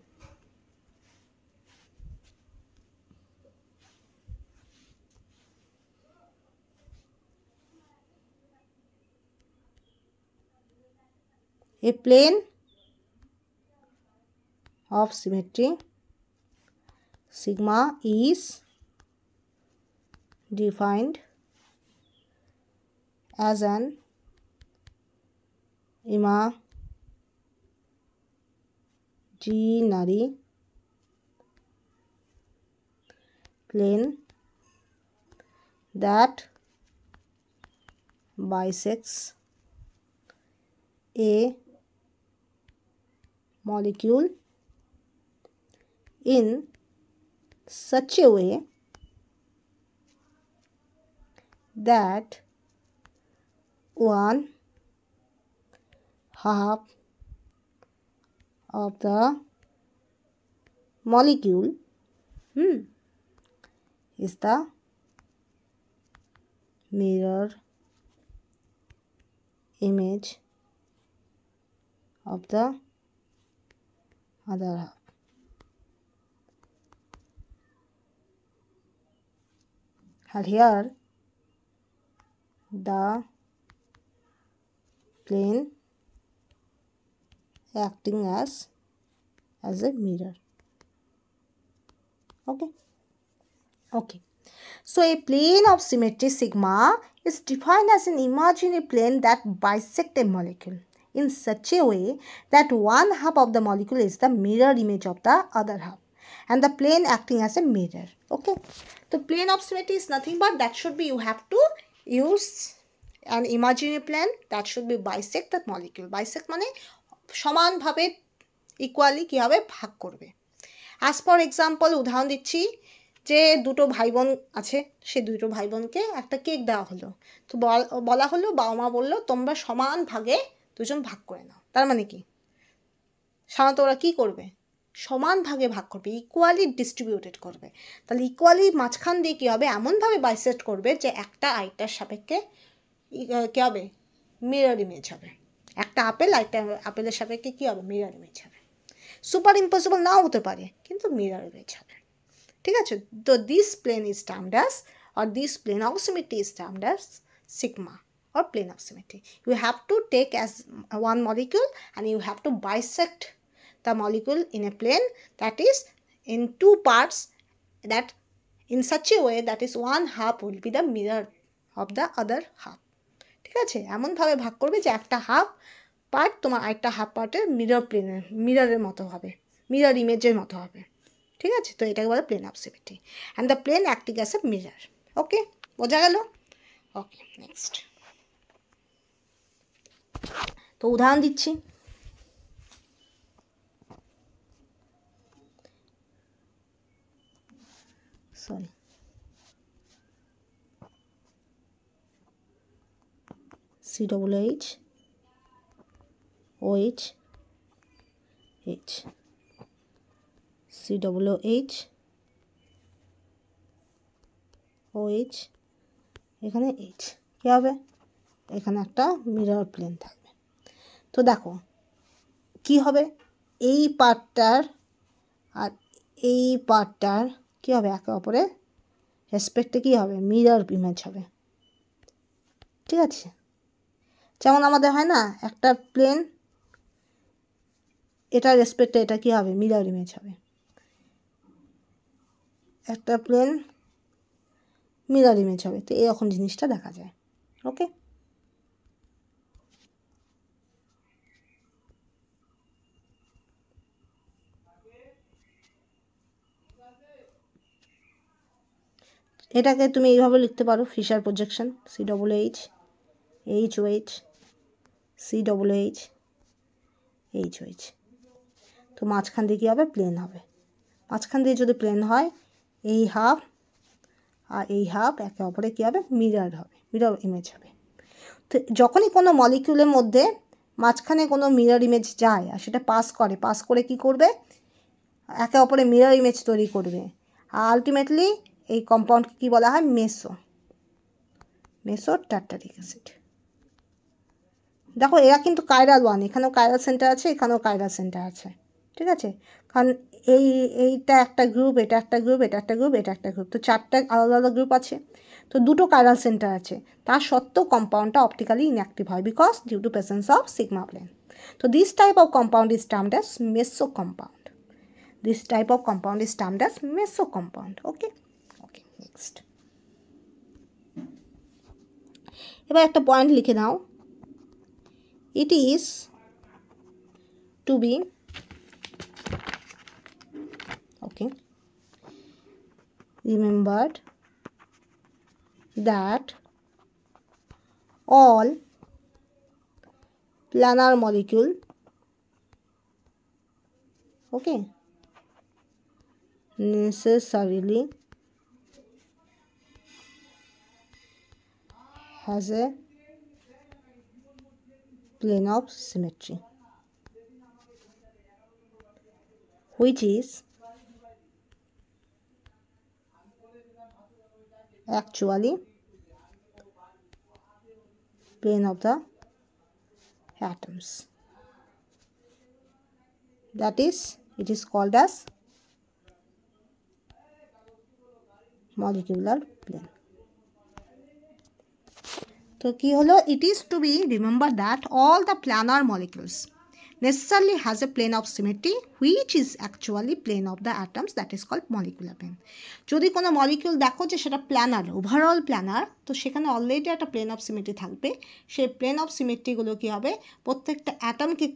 A plane of symmetry sigma is defined as an imaginary plane that bisects a molecule in such a way that one half of the molecule is the mirror image of the other half. And here the plane acting as a mirror. Okay. So a plane of symmetry sigma is defined as an imaginary plane that bisects a molecule in such a way that one half of the molecule is the mirror image of the other half, and the plane acting as a mirror. Okay. The plane of symmetry is nothing but that should be, you have to use an imaginary plane that should be bisect that molecule. Bisect মানে সমানভাবে ইকুয়ালি কীভাবে ভাগ করবে। অ্যাজ ফর এক্সাম্পল উদাহরণ দিচ্ছি, যে দুটো ভাই বোন আছে, সে দুটো ভাই বোনকে একটা কেক দেওয়া হলো। তো বলা হলো, বাবা মা বললো তোমরা সমান ভাগে দুজন ভাগ করে নাও। তার মানে কি, সাধারণত ওরা কী করবে? সমান ভাগে ভাগ করবে, ইকুয়ালি ডিস্ট্রিবিউটেড করবে। তাহলে ইকুয়ালি মাঝখান দিয়ে কী হবে, এমনভাবে বাইসেক্ট করবে যে একটা আরেকটার সাপেক্ষে কী হবে, মিরর ইমেজ হবে। একটা আপেল আরেকটা আপেলের সাপেক্ষে কী হবে, মিরর ইমেজ হবে। সুপার ইম্পসিবল নাও হতে পারে, কিন্তু মিরর ইমেজ হবে। ঠিক আছে? তো this plane is termed as, or this plane of symmetry is termed as sigma or plane of symmetry. You have to take as one molecule and you have to bisect the molecule in a plane that is in two parts, that in such a way that is one half will be the mirror of the other half. ঠিক আছে? এমনভাবে ভাগ করবে যে একটা হাফ পার্ট তোমার আরেকটা হাফ পার্টের মিররের মতো হবে, মিরর ইমেজের মতো হবে। ঠিক আছে? তো এটাকে বলে plane of symmetry, and the plane acting as a mirror. Okay, বোঝা গেল? Okay, next. তো উদাহরণ দিচ্ছি, sorry COOH OH H COOH OH, এখানে H, কী হবে? এখানে একটা মিরর প্লেন থাকবে। তো দেখো কি হবে, এই পার্টটার আর এই পার্টটার কী হবে, একে অপরের রেসপেক্টে কী হবে, মিরর ইমেজ হবে। ঠিক আছে? যেমন আমাদের হয় না, একটা প্লেন এটা রেসপেক্টে এটা কি হবে, মিরর ইমেজ হবে। একটা প্লেন মিরর ইমেজ হবে। তো এরকম জিনিসটা দেখা যায়। ওকে, এটাকে তুমি এইভাবে লিখতে পারো, ফিশার প্রজেকশন, CHH CHH। তো মাঝখান দিয়ে কী হবে, প্লেন হবে। মাঝখান দিয়ে যদি প্লেন হয়, এই হাফ আর এই হাফ একে অপরে কী হবে, মিরর হবে, মিরর ইমেজ হবে। তো যখনই কোনো মলিকিউলের মধ্যে মাঝখানে কোনো মিরর ইমেজ যায় আর সেটা পাস করে কী করবে, একে অপরে মিরর ইমেজ তৈরি করবে। আর আলটিমেটলি এই কম্পাউন্ডকে কী বলা হয়, মেসো টার্টারিক অ্যাসিড। দেখো এরা কিন্তু কাইরাল ওয়ান, এখানেও কাইরাল সেন্টার আছে, এখানেও কাইরাল সেন্টার আছে, ঠিক আছে। কারণ এইটা একটা গ্রুপ, এটা একটা গ্রুপ, এটা একটা গ্রুপ, এটা একটা গ্রুপ, তো চারটা আলাদা আলাদা গ্রুপ আছে, তো দুটো কাইরাল সেন্টার আছে। তার সত্ত্বেও কম্পাউন্ডটা অপটিক্যালি ইনঅ্যাক্টিভ হয়, because due to presence of sigma plane. তো this type of compound is termed as meso compound. This type of compound is termed as meso compound. Okay, next. এবার একটা পয়েন্ট লিখে নাও, it is to be remembered that all planar molecule necessarily has a plane of symmetry, which is actually plane of the atoms. That is, it is called as molecular plane. তো কি হলো, it is to be remembered that all the planar molecules necessarily has a plane of symmetry which is actually plane of the atoms, that is called molecular plane. যদি কোনো মলিকিউল দেখো যে সেটা প্ল্যানার, ওভারঅল প্ল্যানার, তো সেখানে অলরেডি একটা প্লেন অফ সিমেট্রি থাকবে। সেই প্লেন অফ সিমেট্রিগুলো কী হবে, প্রত্যেকটা অ্যাটমকে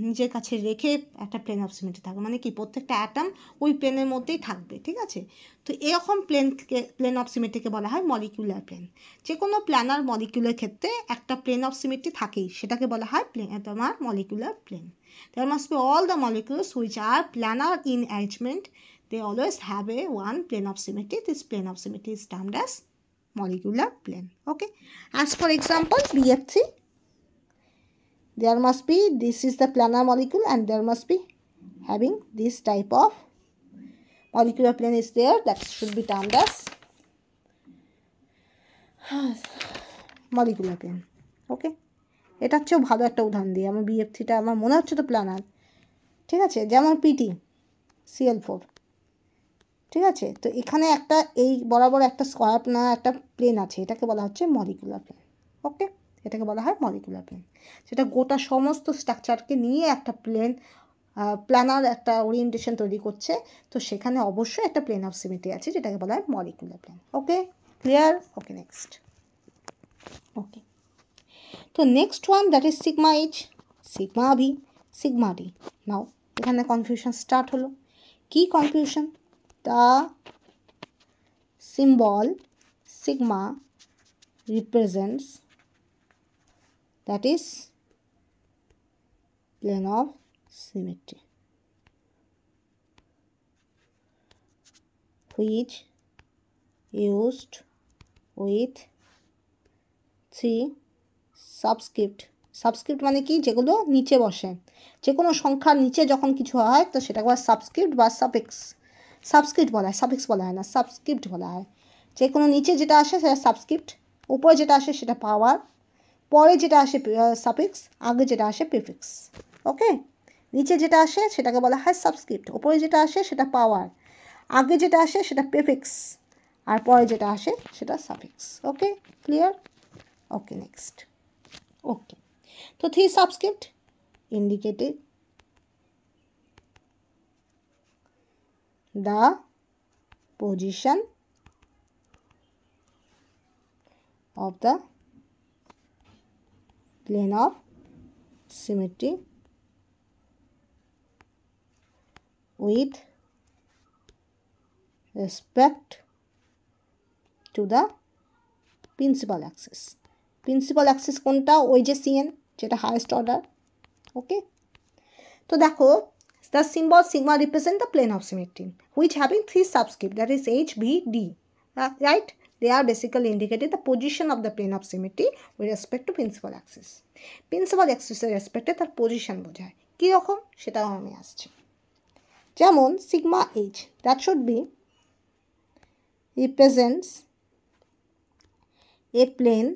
নিজের কাছে রেখে একটা প্লেন অফ সিমেট্রি থাকবে, মানে কি প্রত্যেকটা অ্যাটম ওই প্লেনের মধ্যেই থাকবে, ঠিক আছে। তো এরকম প্লেন অফ সিমেট্রিকে বলা হয় মলিকুলার প্লেন। যে কোনো প্ল্যানার মলিকিউলের ক্ষেত্রে একটা প্লেন অফ সিমেট্রি থাকেই, সেটাকে বলা হয় তোমার molecular plane. There must be all the molecules which are planar in arrangement, they always have a one plane of symmetry. This plane of symmetry is termed as molecular plane. Okay, as for example BF3, there must be, this is the planar molecule and there must be having this type of molecular plane is there, that should be termed as molecular plane. Okay, এটা হচ্ছে ভালো একটা উদাহরণ দিই, আমার BF3টা আমার মনে হচ্ছে তো প্ল্যানার, ঠিক আছে। যেমন PtCl4, ঠিক আছে। তো এখানে একটা এই বরাবর একটা স্কয়ার না একটা প্লেন আছে, এটাকে বলা হচ্ছে মলিকুলার প্লেন। ওকে, এটাকে বলা হয় মলিকুলার প্লেন, সেটা গোটা সমস্ত স্ট্রাকচারকে নিয়ে একটা প্ল্যানার একটা ওরিয়েন্টেশন তৈরি করছে। তো সেখানে অবশ্যই একটা প্লেন অফ সিমেট্রি আছে, যেটাকে বলা হয় molecular plane. Okay, clear? Okay, next. Okay, তো next one, that is sigma H, sigma v, sigma d. Now এখানে কনফিউশন স্টার্ট হলো। কি confusion? The symbol sigma represents, that is plane of symmetry, which used with three subscript মানে কি, যেগুলো নিচে বসে, যে কোনো সংখ্যার নিচে যখন কিছু হয় তো সেটাকে বলা সাবস্ক্রিপ্ট বা সাবস্ক্রিপ্ট বলা হয়, সাফিক্স বলা হয় না, সাবস্ক্রিপ্ট বলা হয়। যে কোনো নিচে যেটা আসে সেটা সাবস্ক্রিপ্ট, উপরে যেটা আসে সেটা পাওয়ার, পরে যেটা আসে সাফিক্স, আগে যেটা আসে প্রিফিক্স। ওকে, নিচে যেটা আসে সেটাকে বলা হয় সাবস্ক্রিপ্ট, উপরে যেটা আসে সেটা পাওয়ার, আগে যেটা আসে সেটা প্রিফিক্স, আর পরে যেটা আসে সেটা সাফিক্স। ওকে, ক্লিয়ার? Okay, next. ওকে, তো three subscript indicated the position of the plane of symmetry with respect to the principal axis. Principal axis কোনটা? ওই যে CN, যেটা হাইয়েস্ট অর্ডার। ওকে, তো দেখো, the symbol sigma represent the plane of symmetry which having three subscript, that is H, B, D, right? They are basically indicating the position of the plane of symmetry with respect to principal axis. Principal axis এর রেসপেক্টে তার পজিশন বোঝায়। কীরকম সেটাও আমি আসছি। যেমন sigma H, that should be represents a plane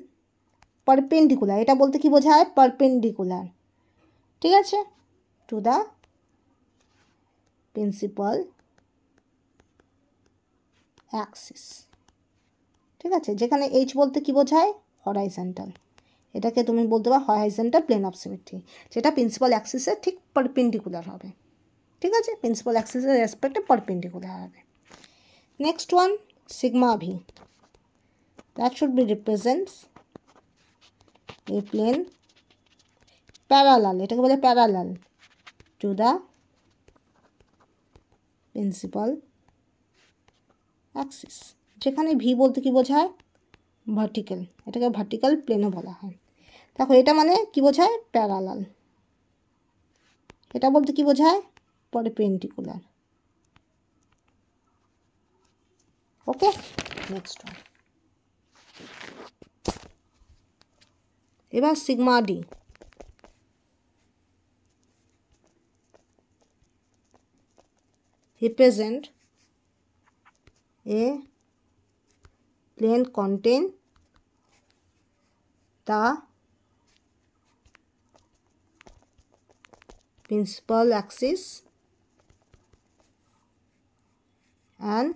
perpendicular, এটা বলতে কি বোঝায়? পারপেন্ডিকুলার, ঠিক আছে, টু দ্য প্রিন্সিপাল অ্যাক্সিস, ঠিক আছে, যেখানে H বলতে কি বোঝায়? হরাইজন্টাল, এটাকে তুমি বলতে পারো হরাইজন্টাল প্লেন অফ সিমেট্রি, যেটা প্রিন্সিপাল অ্যাক্সিসের ঠিক পারপেন্ডিকুলার হবে, ঠিক আছে, প্রিন্সিপাল অ্যাক্সিসের রেসপেক্টে পারপেন্ডিকুলার হবে। Next one sigma V, that should be represents a plane parallel, এটাকে বলে parallel to the principal Axis, যেখানে ভি বলতে কি বোঝায়? ভার্টিক্যাল, এটাকে ভার্টিক্যাল প্লেনও বলা হয়। দেখো এটা মানে কি বোঝায়? প্যারালাল। এটা বলতে কি বোঝায়? পারপেন্ডিকুলার। ওকে, নেক্সট ওয়ান। এবার sigma D, represent a plane contain the principal axis and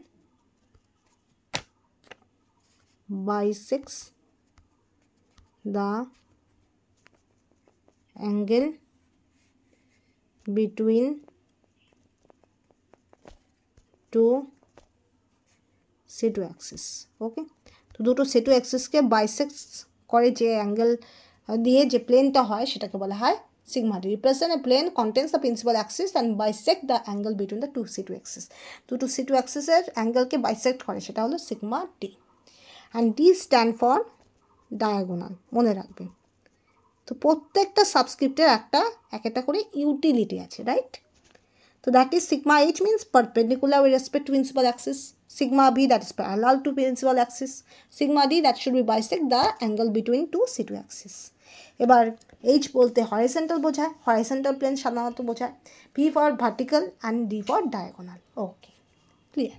bisects the angle between two C2 axis. Okay, তো দুটো C2 অ্যাক্সিসকে বাইসেক্ট করে যে অ্যাঙ্গেল দিয়ে যে প্লেনটা হয় সেটাকে বলা হয় sigma D. Represent a plane contains the principal axis and bisect the angle between the two C2 axis. দুটো C2 অ্যাক্সিসের অ্যাঙ্গেলকে বাইসেক্ট করে, সেটা হলো sigma D. And D stand for diagonal, মনে রাখবে। তো প্রত্যেকটা সাবস্ক্রিপ্টের একটা করে ইউটিলিটি আছে, right? So that is sigma H means perpendicular with respect to principal axis, sigma B that is parallel to principal axis, sigma D that should be bisect the angle between two C2 axis. এবার H বলতে horizontal বোঝায়, horizontal plane সাধারণত বোঝায়, P for vertical and D for diagonal. Okay, clear?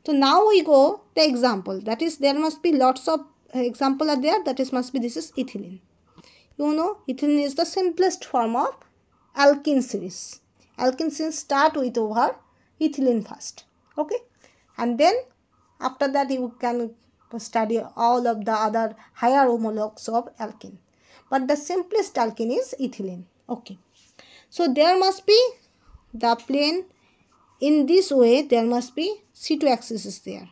So now we go the example, that is there must be lots of example are there, that is must be this is ethylene. You know ethylene is the simplest form of alkene series. Alkene series start with over ethylene first, okay, and then after that you can study all of the other higher homologues of alkene, but the simplest alkene is ethylene. Okay, so there must be the plane in this way, there must be C2 axis is there,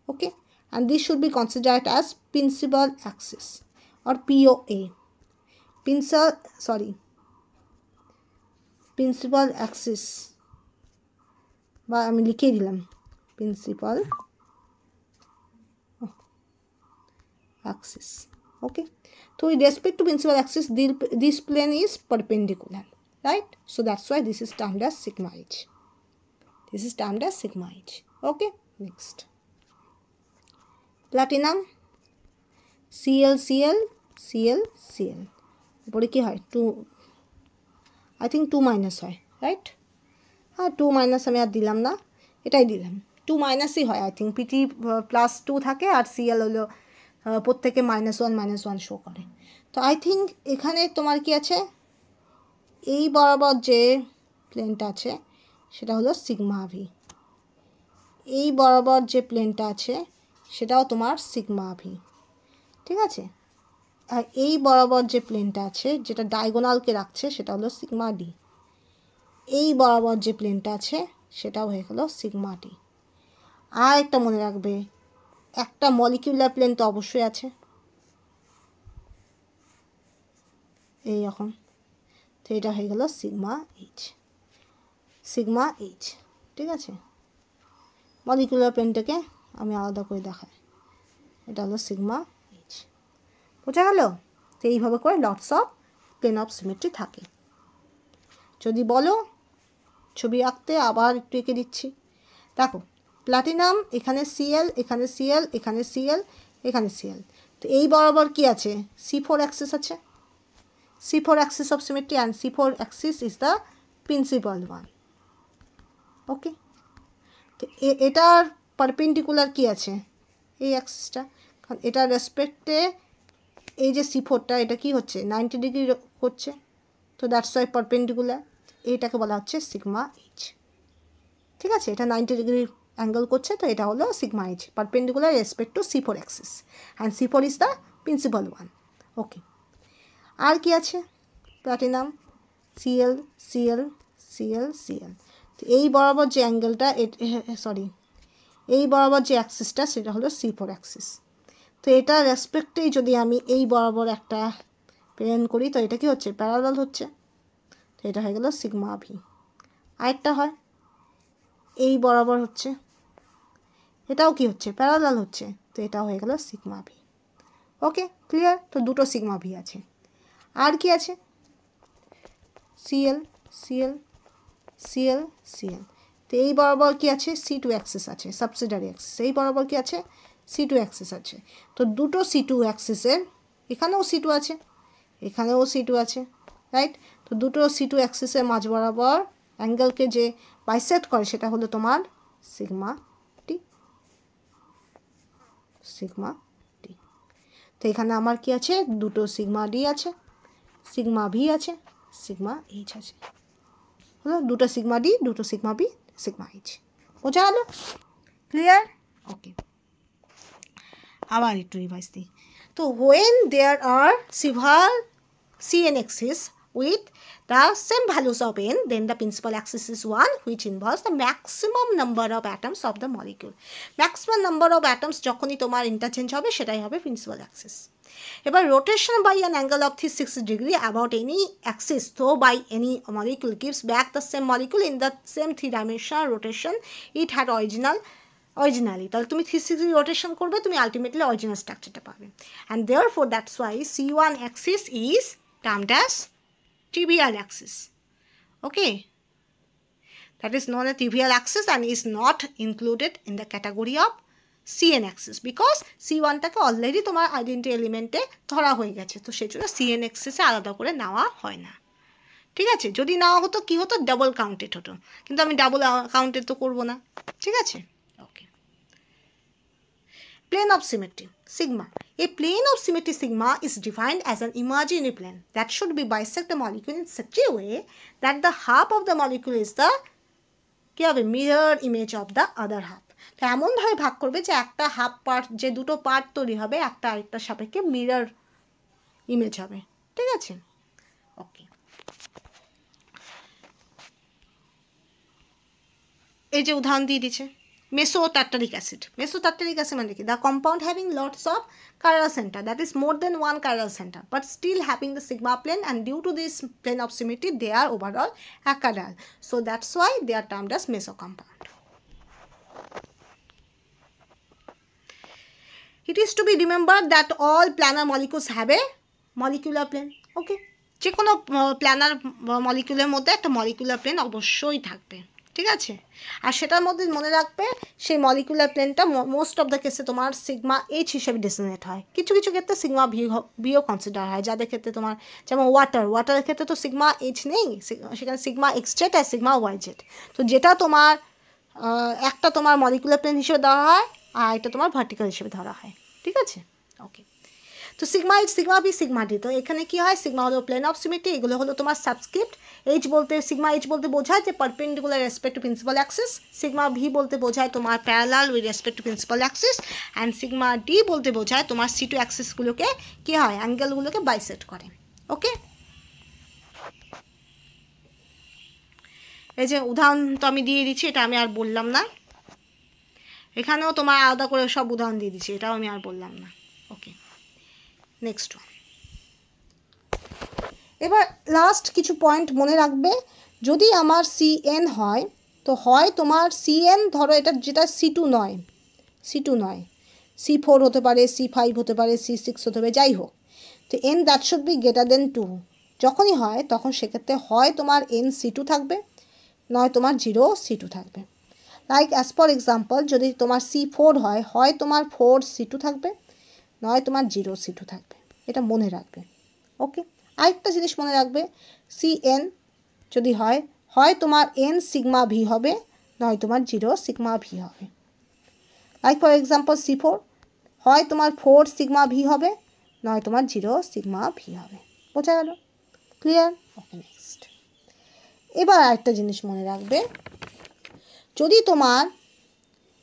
okay, and this should be considered as principal axis or POA, principal Axis, বা আমি লিখে দিলাম প্রিন্সিপাল অ্যাক্সিস। ওকে, তো with respect to principal axis this plane is perpendicular, right? So that's why this is termed as sigma H. This is termed as sigma H. Okay, next platinum CL পরে কি হয়? 2 I think 2 মাইনাস হয়, রাইট? হ্যাঁ, 2 মাইনাস আমি আর দিলাম না, এটাই দিলাম, 2 মাইনাসই হয় আই থিঙ্ক। পিটি +2 থাকে আর সিএল হলো প্রত্যেকে -1 শো করে। তো আই থিঙ্ক এখানে তোমার কি আছে, এই বরাবর যে প্লেনটা আছে সেটা হলো সিগমা ভি, এই বরাবর যে প্লেনটা আছে সেটাও তোমার সিগমা ভি, ঠিক আছে, আর এই বরাবর যে প্লেনটা আছে যেটা ডায়াগোনালকে রাখছে সেটা হলো সিগমা ডি, এই বরাবর যে প্লেনটা আছে সেটাও হয়ে গেল সিগমা ডি। আর একটা মনে রাখবে, একটা মলিকিউলার প্লেন তো অবশ্যই আছে এই রকম। তো এটা হয়ে গেল সিগমা এইচ, সিগমা এইচ। ঠিক আছে, মলিকুলার প্লেনটাকে আমি আলাদা করে দেখাই, এটা হলো সিগমা এইচ। বোঝা গেল? তো এইভাবে করে lots of plane of symmetry থাকে। যদি বলো ছবি আঁকতে, আবার একটু এঁকে দিচ্ছি। দেখো প্লাটিনাম, এখানে সিএল, এখানে সিএল, এখানে সিএল, এখানে সিএল। তো এই বরাবর কি আছে? C4 অ্যাক্সিস আছে, C4 axis of symmetry, and C4 axis is the principal one. ওকে, তো এটার পারপেন্ডিকুলার কি আছে? এই অ্যাক্সিসটা, কারণ এটার রেসপেক্টে এই যে C4টা এটা কি হচ্ছে? 90 ডিগ্রি হচ্ছে, তো দ্যাটস ওয়াই পারপেন্ডিকুলার। এইটাকে বলা হচ্ছে সিগমা এইচ। ঠিক আছে, এটা 90 ডিগ্রি অ্যাঙ্গেল করছে, তো এটা হলো sigma h, perpendicular respect to C4 axis, and C4 is the principal one. Okay, আর কি আছে? Platinum, CL, CL, CL, CL. তো এই বরাবর যে অ্যাঙ্গেলটা, এই বরাবর যে অ্যাক্সিসটা সেটা হলো C4 অ্যাক্সিস। তো এটা রেসপেক্টেই যদি আমি এই বরাবর একটা প্লেন করি, তো এটা কি হচ্ছে? প্যারালাল হচ্ছে, তো এটা হয়ে গেল সিগমা ভি। আরেকটা হয় এই বরাবর হচ্ছে, এটাও কি হচ্ছে? প্যারালাল হচ্ছে, তো এটাও হয়ে গেল সিগমা ভি। ওকে, ক্লিয়ার? তো দুটো সিগমা ভি আছে। আর কি আছে? CL, CL, CL, CL. তো এই বরাবর কি আছে? C2 অ্যাক্সিস আছে, সাবসিডারি অ্যাক্সিস। এই বরাবর কি আছে? C2 অ্যাক্সিস আছে। তো দুটো C2 অ্যাক্সিসের, এখানেও C2 আছে, এখানেও C2 আছে, রাইট? তো দুটো C2 অ্যাক্সিসের মাঝ বরাবর অ্যাঙ্গেলকে যে বাইসেক্ট করে সেটা হলো তোমার সিগমা টি, সিগমা টি। তো এখানে আমার কি আছে? দুটো সিগমা ডি আছে, সিগমা ভি আছে, সিগমা এইচ আছে। হলো দুটো সিগমা ডি, দুটো সিগমা বি, সিগমা এইচ। বোঝা গেল? ক্লিয়ার? ওকে, আবার একটু রিভাইজ দিই। তো when there are several CN axis with the same values of n, then the principal axis is one, which involves the maximum number of atoms of the molecule. Maximum number of atoms যখনই তোমার ইন্টারচেঞ্জ হবে সেটাই হবে প্রিন্সিপাল অ্যাক্সিস। এবার rotation by an angle of 360 degree about any axis throw by any molecule gives back the same molecule in the same 3-dimensional rotation it had originally। তাহলে তুমি 360 রোটেশন করবে, তুমি আলটিমেটলি অরিজিনাল স্ট্রাকচারটা পাবে। And therefore that's why C1 Axis is termed as trivial axis. Okay, that is known as trivial axis and is not included in the category of CN axis because C1 টাকে অলরেডি তোমার আইডেন্টি এলিমেন্টে ধরা হয়ে গেছে, তো সেই জন্য CN axis আলাদা করে নেওয়া হয় না। ঠিক আছে, যদি নেওয়া হতো কি হতো? ডাবল কাউন্টেড হতো, কিন্তু আমি ডাবল কাউন্টেড তো করবো না। ঠিক আছে, ওকে। Plane of symmetry, sigma. A plane of symmetry sigma is defined as an imaginary plane that should be bisect the molecule in such a way that the half of the molecule is the mirror image of the other half. তো এমনভাবে ভাগ করবে যে একটা হাফ পার্ট, যে দুটো পার্ট তৈরি হবে একটা আরেকটার সাপেক্ষে মিরর ইমেজ হবে। ঠিক আছে, ওকে। এই যে উদাহরণ দিয়ে দিচ্ছে মেসোটার্টারিক অ্যাসিড। মেসোটার্টারিক অ্যাসিড মানে কি? The compound having lots of chiral center, that is more than one chiral center, but still having the sigma plane, and due to this plane of symmetry they are overall achiral, so that's why they are termed as meso compound. It is to be remembered that all planar molecules have a molecular plane. Okay, যে কোনো প্ল্যানার মলিকুলের মধ্যে একটা মলিকুলার প্লেন অবশ্যই থাকবে। ঠিক আছে, আর সেটার মধ্যে মনে রাখবে সেই মলিকুলার প্লেনটা মোস্ট অফ দ্য কেসে তোমার সিগমা এইচ হিসেবে ডেসিগনেট হয়। কিছু কিছু ক্ষেত্রে সিগমা বিও কনসিডার হয়, যাদের ক্ষেত্রে তোমার যেমন ওয়াটারের ক্ষেত্রে তো সিগমা এইচ নেই, সেখানে সিগমা এক্স জেড আর সিগমা ওয়াই জেড। তো যেটা তোমার একটা তোমার মলিকুলার প্লেন হিসেবে ধরা হয় আর এটা তোমার ভার্টিক্যাল হিসেবে ধরা হয়। ঠিক আছে, ওকে। তো sigma H, sigma B, sigma D. তো এখানে কি হয়? সিগমা হলো প্লেন অফ সিমেট্রি, এগুলো হলো তোমার সাবস্ক্রিপ্ট। এইচ বলতে, সিগমা এইচ বলতে বোঝায় যে perpendicular respect to principal Axis, sigma V বলতে বোঝায় তোমার parallel with respect to principal axis, and sigma D বলতে বোঝায় তোমার C2 অ্যাক্সিসগুলোকে কী হয়? অ্যাঙ্গেলগুলোকে বাইসেক্ট করে। ওকে, এই যে উদাহরণ তো আমি দিয়ে দিচ্ছি, এটা আমি আর বললাম না। এখানেও তোমার আলাদা করে সব উদাহরণ দিয়ে দিচ্ছি, এটাও আমি আর বললাম না। ওকে, নেক্সট ওয়ান। এবার লাস্ট কিছু পয়েন্ট মনে রাখবে। যদি আমার CN হয়, তো হয় তোমার CN, ধরো এটা যেটা C2 নয়, C4 হতে পারে, C5 হতে পারে, C6 হতে পারে, যাই হোক, তো n that should B greater than 2। যখনই হয় তখন সেক্ষেত্রে হয় তোমার n C2 থাকবে, নয় তোমার 0 C2 থাকবে। লাইক অ্যাজ ফর এক্সাম্পল, যদি তোমার C4 হয়, হয় তোমার 4 C2 থাকবে, নয় তোমার 0 C2 থাকবে। এটা মনে রাখবে। ওকে, আরেকটা জিনিস মনে রাখবে, CN যদি হয়, হয় তোমার n সিগমা ভি হবে, নয় তোমার 0 সিগমা ভি হবে। লাইক ফর এক্সাম্পল C4, হয় তোমার 4 সিগমা ভি হবে, নয় তোমার 0 সিগমা ভি হবে। বোঝা গেল? ক্লিয়ার? Okay, next. এবার আরেকটা জিনিস মনে রাখবে, যদি তোমার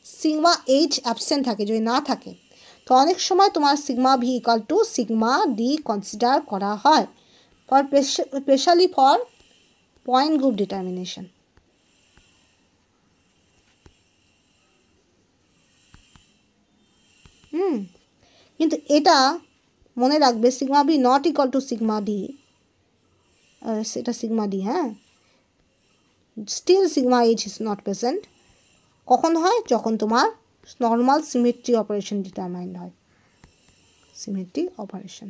সিগমা এইচ অ্যাবসেন্ট থাকে, যদি না থাকে, তো অনেক সময় তোমার sigma V equal to sigma D consider করা হয়, for specially for point group determination. কিন্তু এটা মনে রাখবে, sigma V not equal to sigma D, সেটা সিগমা ডি, হ্যাঁ, still sigma H is not present. কখন হয়? যখন তোমার নর্মাল সিমেট্রি অপারেশন ডিটারমাইন্ড হয়, সিমেট্রি অপারেশন।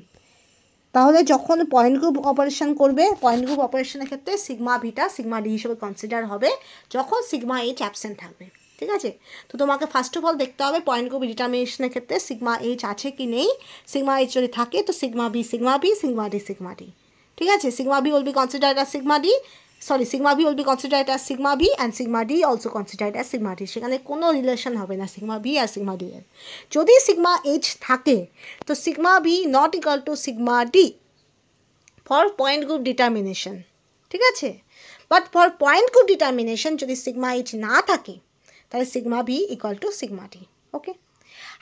তাহলে যখন পয়েন্ট গ্রুপ অপারেশন করবে, পয়েন্ট গ্রুপ অপারেশনের ক্ষেত্রে সিগমা ভিটা সিগমা ডি হিসেবে কনসিডার হবে যখন সিগমা এইচ অ্যাবসেন্ট থাকবে। ঠিক আছে? তো তোমাকে ফার্স্ট অফ অল দেখতে হবে পয়েন্ট গ্রুপ ডিটারমিনেশনের ক্ষেত্রে সিগমা এইচ আছে কি নেই। সিগমা এইচ যদি থাকে তো সিগমা বি, সিগমা ডি। ঠিক আছে? Sigma V will be considered as sigma D, sigma V will be considered as sigma V and sigma D also considered as sigma D. সেখানে কোনো রিলেশন হবে না সিগমা বি আর সিগমা ডি এর। যদি সিগমা এইচ থাকে তো sigma V not equal to sigma D for point group determination. ঠিক আছে? But for point group determination যদি সিগমা এইচ না থাকে তাহলে sigma B equal to sigma D. Okay,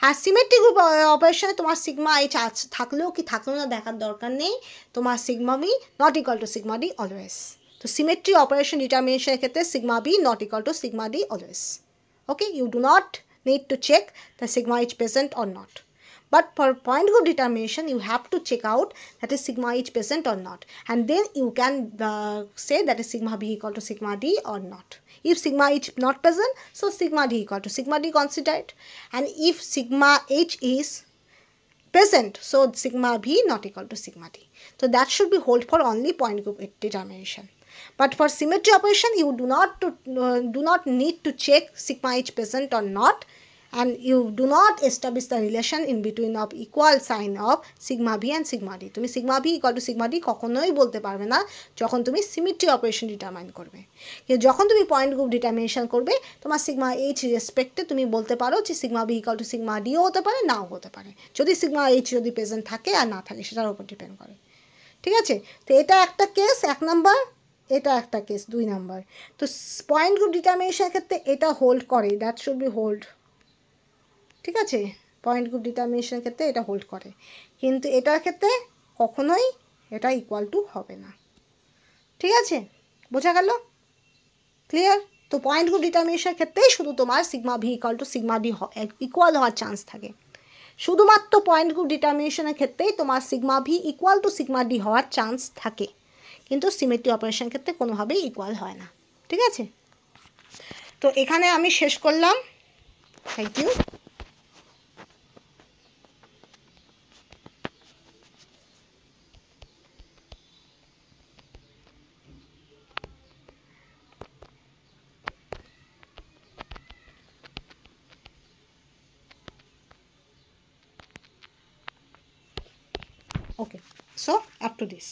আর সিমেট্রি গ্রুপ অপারেশনে তোমার সিগমা এইচ থাকলেও কি থাকলেও না দেখার দরকার নেই, তোমার sigma V not equal to sigma D always. তো সিমেট্রি অপারেশন ডিটারমিনেশনের ক্ষেত্রে sigma V not equal to sigma D always. Okay, you do not need to check the sigma is present or not. But for point group determination, you have to check out that is sigma is present or not. And then you can say that is sigma b equal to sigma d or not. If sigma h not present, so sigma d equal to sigma d considered. And if sigma h is present, so sigma b not equal to sigma d. So that should be hold for only point group determination. But for symmetry operation, you do not need to check sigma h present or not, and you do not establish the relation in between of equal sign of sigma b and sigma d. তুমি sigma b equal to sigma d কখনোই বলতে পারবে না যখন তুমি symmetry operation determine করবে। কিন্তু যখন তুমি point group determination করবে, তোমার sigma h রেসপেক্টে তুমি বলতে পারো যে sigma b equal to sigma d ও হতে পারে, নাও হতে পারে, যদি sigma h যদি প্রেজেন্ট থাকে আর না থাকে সেটার উপর ডিপেন্ড করে। ঠিক আছে? তো এটা একটা কেস 1 নাম্বার, এটা একটা কেস 2 নাম্বার। তো পয়েন্ট গ্রুপ ডিটারমিনেশনের ক্ষেত্রে এটা হোল্ড করে, দ্যাট শুড বি হোল্ড। ঠিক আছে? পয়েন্ট গ্রুপ ডিটারমিনেশনের ক্ষেত্রে এটা হোল্ড করে, কিন্তু এটার ক্ষেত্রে কখনোই এটা ইকুয়াল টু হবে না। ঠিক আছে? বোঝা গেল? ক্লিয়ার? তো পয়েন্ট গ্রুপ ডিটারমিনেশনের ক্ষেত্রেই শুধু তোমার sigma V equal to sigma D equal হওয়ার চান্স থাকে। শুধুমাত্র পয়েন্ট গ্রুপ ডিটারমিনেশনের ক্ষেত্রেই তোমার sigma V equal to sigma D হওয়ার চান্স থাকে, কিন্তু সিমেট্রি অপারেশন ক্ষেত্রে কোনোভাবেই ইকুয়াল হয় না। ঠিক আছে? তো এখানে আমি শেষ করলাম। Thank you. Okay, so up to this.